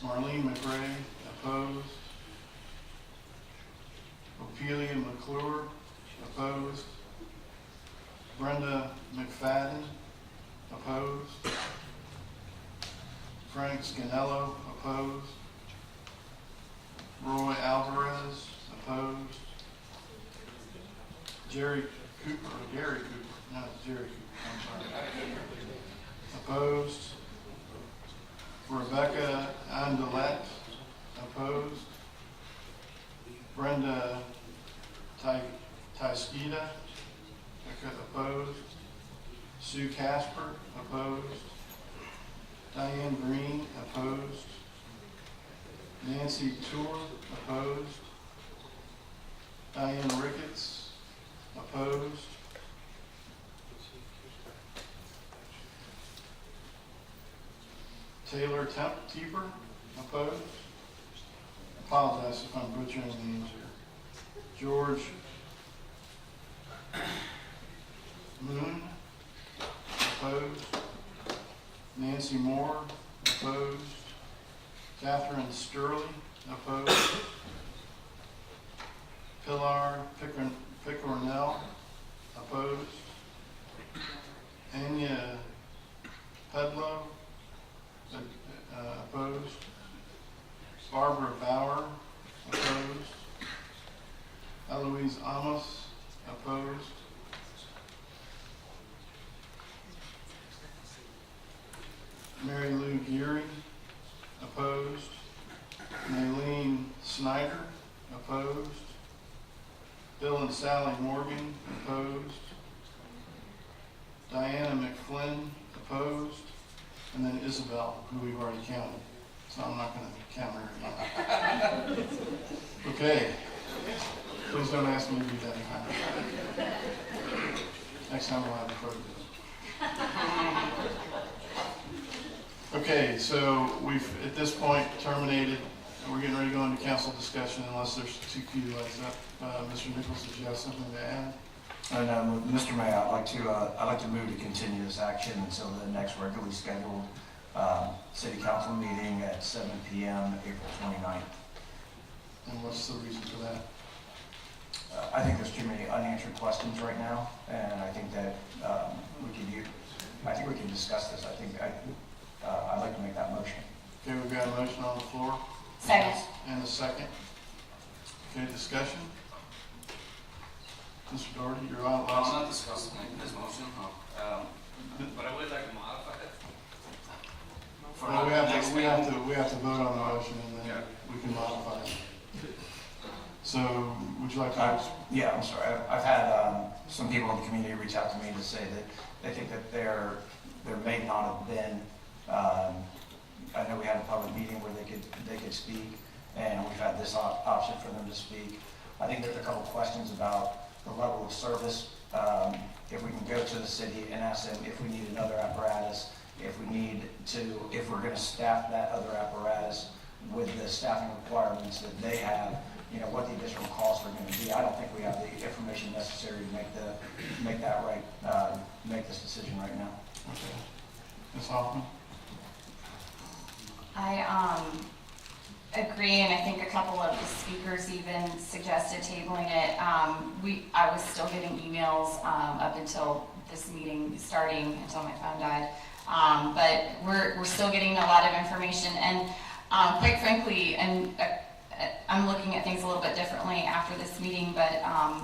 Marlene McRae, opposed. Ophelia McClure, opposed. Brenda McFadden, opposed. Frank Scanello, opposed. Roy Alvarez, opposed. Gary Cooper, I'm sorry. Opposed. Rebecca Andelette, opposed. Brenda Tysquita, opposed. Sue Casper, opposed. Diane Green, opposed. Nancy Tour, opposed. Diane Ricketts, opposed. Taylor Tieper, opposed. Apologize if I'm butchering the names here. George Moon, opposed. Nancy Moore, opposed. Catherine Sterling, opposed. Pilar Picornell, opposed. Anya Pedlow, opposed. Barbara Bauer, opposed. Eloise Amos, opposed. Mary Lou Geary, opposed. Maylene Snyder, opposed. Bill and Sally Morgan, opposed. Diana McFlynn, opposed. And then Isabel, who we've already counted. So I'm not going to count her again. Okay. Please don't ask me to do that again. Next time we'll have a photo. Okay, so we've at this point terminated. We're getting ready to go into council discussion unless there's too few lights up. Mr. Nichols, did you have something to add? And Mr. Mayor, I'd like to move to continue this action until the next regularly scheduled city council meeting at 7 p.m. April 29th. And what's the reason for that? I think there's too many unanswered questions right now, and I think that we can discuss this. I'd like to make that motion. Okay, we've got a motion on the floor. Second. And a second. Okay, discussion. Mr. Doherty, you're on. I'm not discussing this motion, but I would like to modify it. Well, we have to vote on the motion and then we can modify it. So, would you like to? Yeah, I'm sorry. I've had some people in the community reach out to me to say that they think that there may not have been. I know we had a public meeting where they could speak, and we've had this option for them to speak. I think there's a couple questions about the level of service. If we can go to the city and ask them if we need another apparatus, if we're going to staff that other apparatus with the staffing requirements that they have, what the additional costs are going to be. I don't think we have the information necessary to make this decision right now. Okay. Ms. Hoffman? I agree, and I think a couple of the speakers even suggested tabling it. I was still getting emails up until this meeting starting, until my phone died. But we're still getting a lot of information, and quite frankly, and I'm looking at things a little bit differently after this meeting, but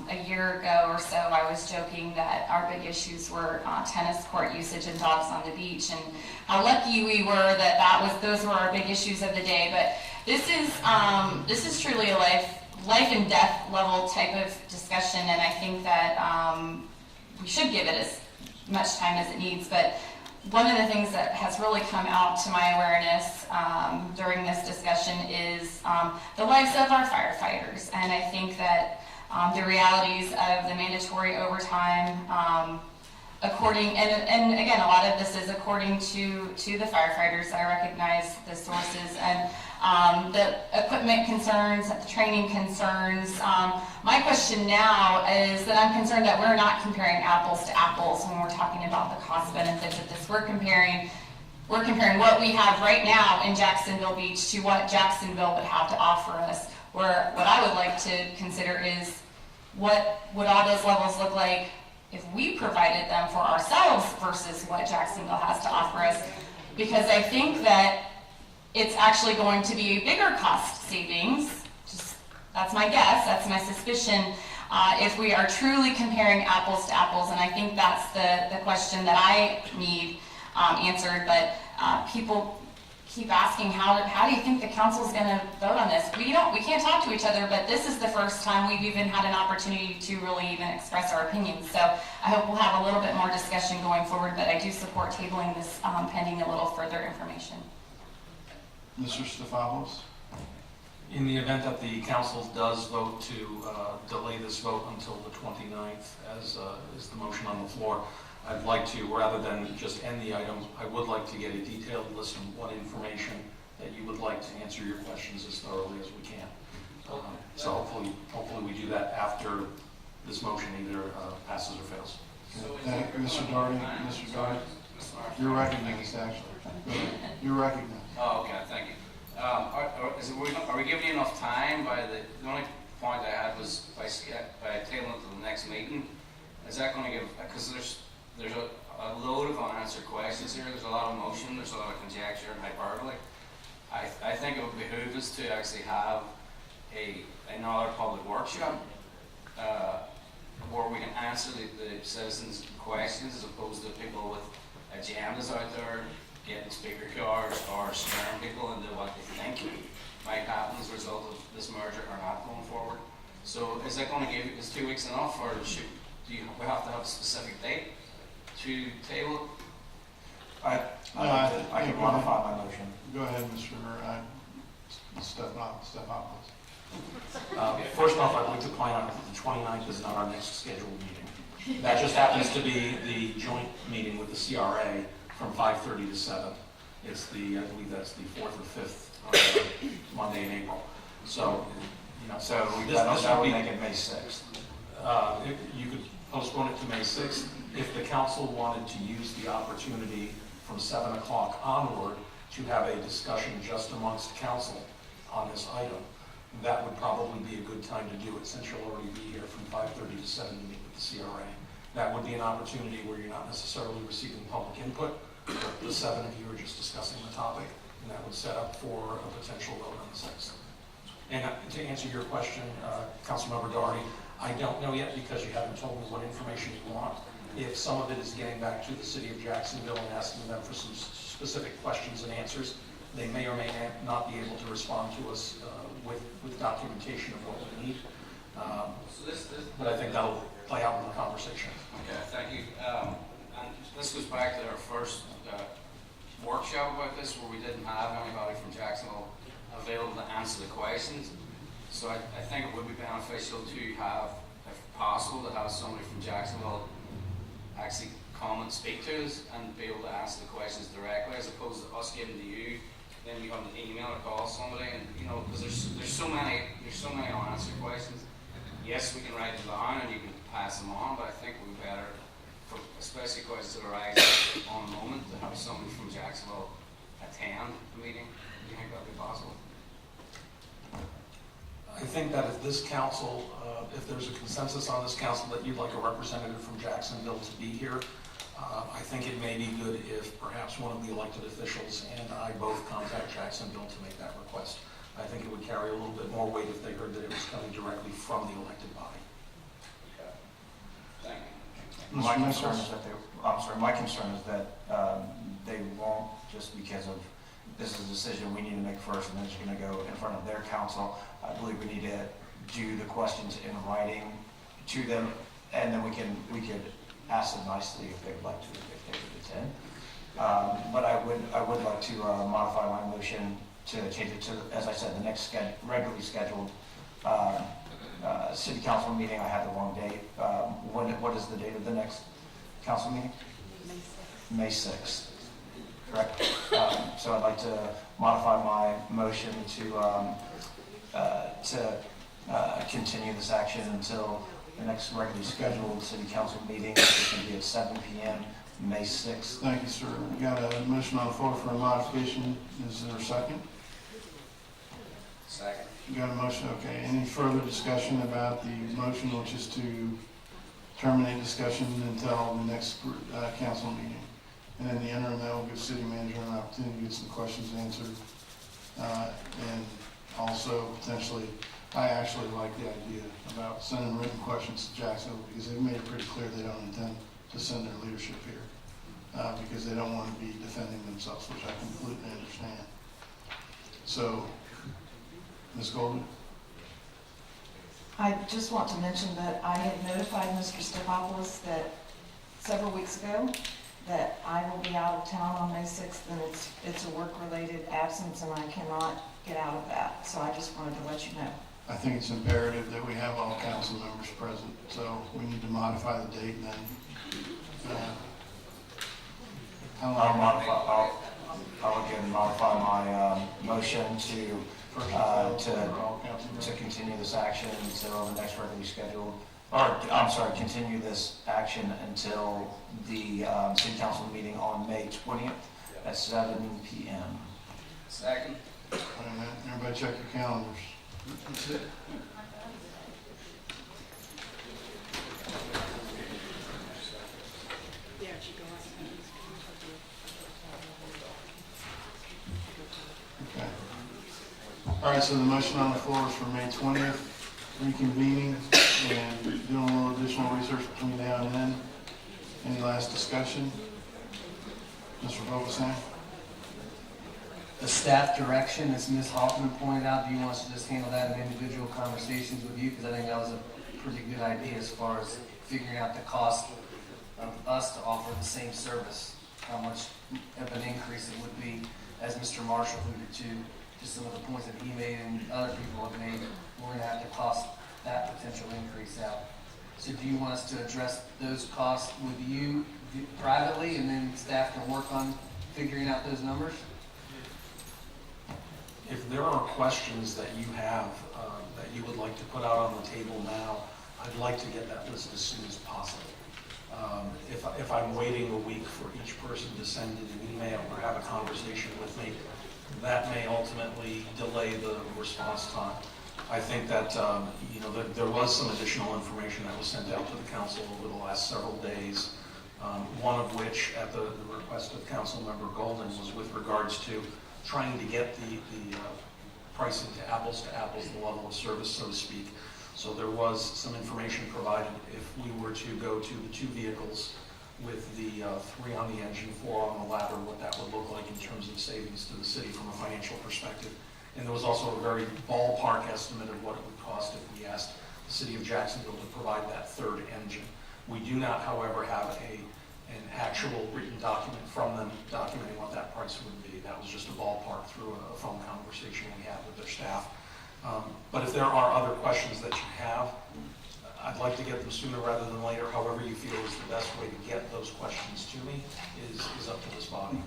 a year ago or so, I was joking that our big issues were tennis court usage and dogs on the beach, and how lucky we were that those were our big issues of the day. But this is truly a life and death level type of discussion, and I think that we should give it as much time as it needs. But one of the things that has really come out to my awareness during this discussion is the lives of our firefighters, and I think that the realities of the mandatory overtime, and again, a lot of this is according to the firefighters. I recognize the sources and the equipment concerns, the training concerns. My question now is that I'm concerned that we're not comparing apples to apples when we're talking about the cost benefits of this. We're comparing what we have right now in Jacksonville Beach to what Jacksonville would have to offer us. Where what I would like to consider is what would all those levels look like if we provided them for ourselves versus what Jacksonville has to offer us. Because I think that it's actually going to be a bigger cost savings. That's my guess, that's my suspicion, if we are truly comparing apples to apples, and I think that's the question that I need answered. But people keep asking, how do you think the council's going to vote on this? We can't talk to each other, but this is the first time we've even had an opportunity to really even express our opinions. So I hope we'll have a little bit more discussion going forward, but I do support tabling this pending a little further information. Mr. Stefanos? In the event that the council does vote to delay this vote until the 29th, as is the motion on the floor, I'd like to, rather than just end the item, I would like to get a detailed list of what information that you would like to answer your questions as thoroughly as we can. So hopefully we do that after this motion either passes or fails. Thank you, Mr. Daugherty. Mr. Daugherty, you're recognized, actually. You're recognized. Oh, okay, thank you. Are we giving you enough time? The only point I had was by tabling it to the next meeting. Is that going to give? Because there's a load of unanswered questions here. There's a lot of motion. There's a lot of conjecture and hyperbole. I think it would behoove us to actually have another public workshop where we can answer the citizens' questions as opposed to people with agendas out there getting speaker cards or scaring people into what they think might happen as a result of this merger or not going forward. So is that going to give us 2 weeks enough, or do we have to have a specific date to table? I can modify my motion. Go ahead, Mr. Stefanos. First off, I'd like to point out that the 29th is not our next scheduled meeting. That just happens to be the joint meeting with the CRA from 5:30 to 7. It's I believe that's the 4th or 5th Monday in April. So, that would make it May 6th. You could postpone it to May 6th. If the council wanted to use the opportunity from 7 o'clock onward to have a discussion just amongst council on this item, that would probably be a good time to do it, since you'll already be here from 5:30 to 7 to meet with the CRA. That would be an opportunity where you're not necessarily receiving public input, but the 7 of you are just discussing the topic, and that would set up for a potential vote on the 6th. And to answer your question, Councilmember Daugherty, I don't know yet because you haven't told me what information you want. If some of it is getting back to the city of Jacksonville and asking them for some specific questions and answers, they may or may not be able to respond to us with documentation of what we need. But I think that'll play out in the conversation. Okay, thank you. And this goes back to our first workshop about this, where we didn't have anybody from Jacksonville available to answer the questions. So I think it would be beneficial to have, if possible, to have somebody from Jacksonville actually come and speak to us and be able to answer the questions directly, as opposed to us giving to you, then you have to email or call somebody, and because there's so many unanswered questions. Yes, we can write them down and you can pass them on, but I think we'd be better, for especially questions that arise on the moment, to have somebody from Jacksonville attend the meeting. Do you think that would be possible? I think that if this council, if there's a consensus on this council that you'd like a representative from Jacksonville to be here, I think it may be good if perhaps one of the elected officials and I both contact Jacksonville to make that request. I think it would carry a little bit more weight if they heard that it was coming directly from the elected body. Thank you. My concern is that my concern is that they won't, just because of, this is a decision we need to make first, and then it's going to go in front of their council. I believe we need to do the questions in writing to them, and then we could ask them nicely if they would like to, if they would attend. But I would like to modify my motion to change it to, as I said, the next regularly scheduled city council meeting. I had the wrong date. What is the date of the next council meeting? May 6th. Correct. So I'd like to modify my motion to continue this action until the next regularly scheduled city council meeting, which will be at 7 p.m. May 6th. Thank you, sir. We got a motion on the floor for a modification. Is there a second? Second. You got a motion, okay. Any further discussion about the motion, which is to terminate discussion until the next council meeting? And in the interim, that will give city manager an opportunity to get some questions answered. And also potentially, I actually like the idea about sending written questions to Jacksonville because they've made it pretty clear they don't intend to send their leadership here because they don't want to be defending themselves, which I completely understand. So, Ms. Golden? I just want to mention that I had notified Mr. Stepopoulos that several weeks ago that I will be out of town on May 6th, and it's a work-related absence, and I cannot get out of that. So I just wanted to let you know. I think it's imperative that we have all council members present, so we need to modify the date and then. I'll again modify my motion to continue this action until the next regularly scheduled, or I'm sorry, continue this action until the city council meeting on May 20th at 7 p.m. Second. Wait a minute, everybody check your calendars. That's it. Okay. All right, so the motion on the floor is for May 20th, reconvening and doing a little additional research between now and then. Any last discussion? Mr. Vogelsang? The staff direction, as Ms. Hoffman pointed out, do you want us to just handle that in individual conversations with you? Because I think that was a pretty good idea as far as figuring out the cost of us to offer the same service, how much of an increase it would be, as Mr. Marshall alluded to, just some of the points that he made and other people have made, we're going to have to cost that potential increase out. So do you want us to address those costs with you privately, and then staff can work on figuring out those numbers? If there are questions that you have that you would like to put out on the table now, I'd like to get that list as soon as possible. If I'm waiting a week for each person to send in an email or have a conversation with me, that may ultimately delay the response time. I think that there was some additional information that was sent out to the council over the last several days, one of which, at the request of Councilmember Golden, was with regards to trying to get the pricing to apples, the level of service, so to speak. So there was some information provided if we were to go to the 2 vehicles with the 3 on the engine, 4 on the ladder, what that would look like in terms of savings to the city from a financial perspective. And there was also a very ballpark estimate of what it would cost if we asked the city of Jacksonville to provide that 3rd engine. We do not, however, have an actual written document from them documenting what that price would be. That was just a ballpark through a phone conversation we had with their staff. But if there are other questions that you have, I'd like to get them sooner rather than later. However you feel is the best way to get those questions to me is up to this body.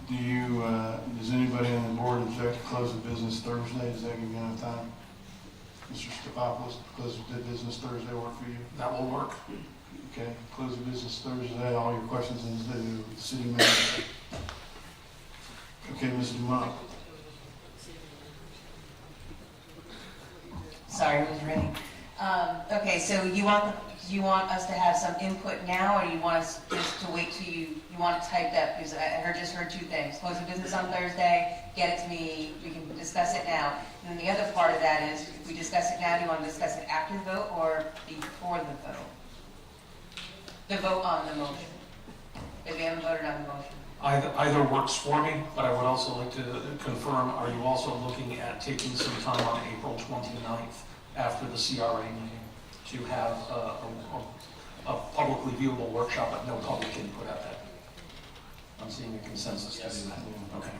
Does anybody on the board object to close of business Thursday? Does that give you enough time? Mr. Stepopoulos, close of business Thursday work for you? That will work. Okay, close of business Thursday. All your questions is the city manager. Okay, Ms. Dumont. Sorry, I was ready. Okay, so you want Do you want us to have some input now, or do you want us just to wait till you want it typed up? Because I just heard two things. Close the business on Thursday, get it to me, we can discuss it now. And then the other part of that is, if we discuss it now, do you want to discuss it after the vote or before the vote? The vote on the motion. If we haven't voted on the motion. Either works for me, but I would also like to confirm, are you also looking at taking some time on April 29th after the CRA meeting to have a publicly viewable workshop, but no public input at that? I'm seeing a consensus to do that. Okay.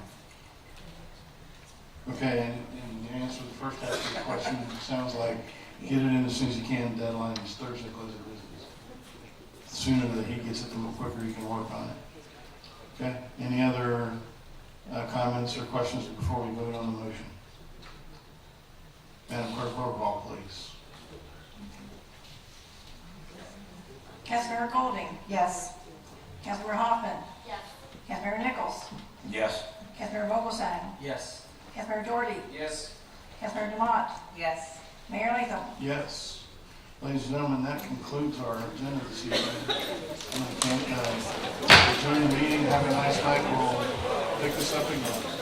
Okay, and the answer to the first half of the question sounds like get it in as soon as you can, deadline is Thursday, close of business. The sooner that he gets it, the quicker you can work on it. Okay, any other comments or questions before we vote on the motion? Madam Clerk, roll call, please. Councilmember Golding? Yes. Councilmember Hoffman? Yes. Councilmember Nichols? Yes. Councilmember Vogelsang? Yes. Councilmember Doherty? Yes. Councilmember Demott? Yes. Mayor Latham? Yes. Ladies and gentlemen, that concludes our agenda this evening. I'm going to adjourn the meeting. Have a nice night. We'll pick this up again.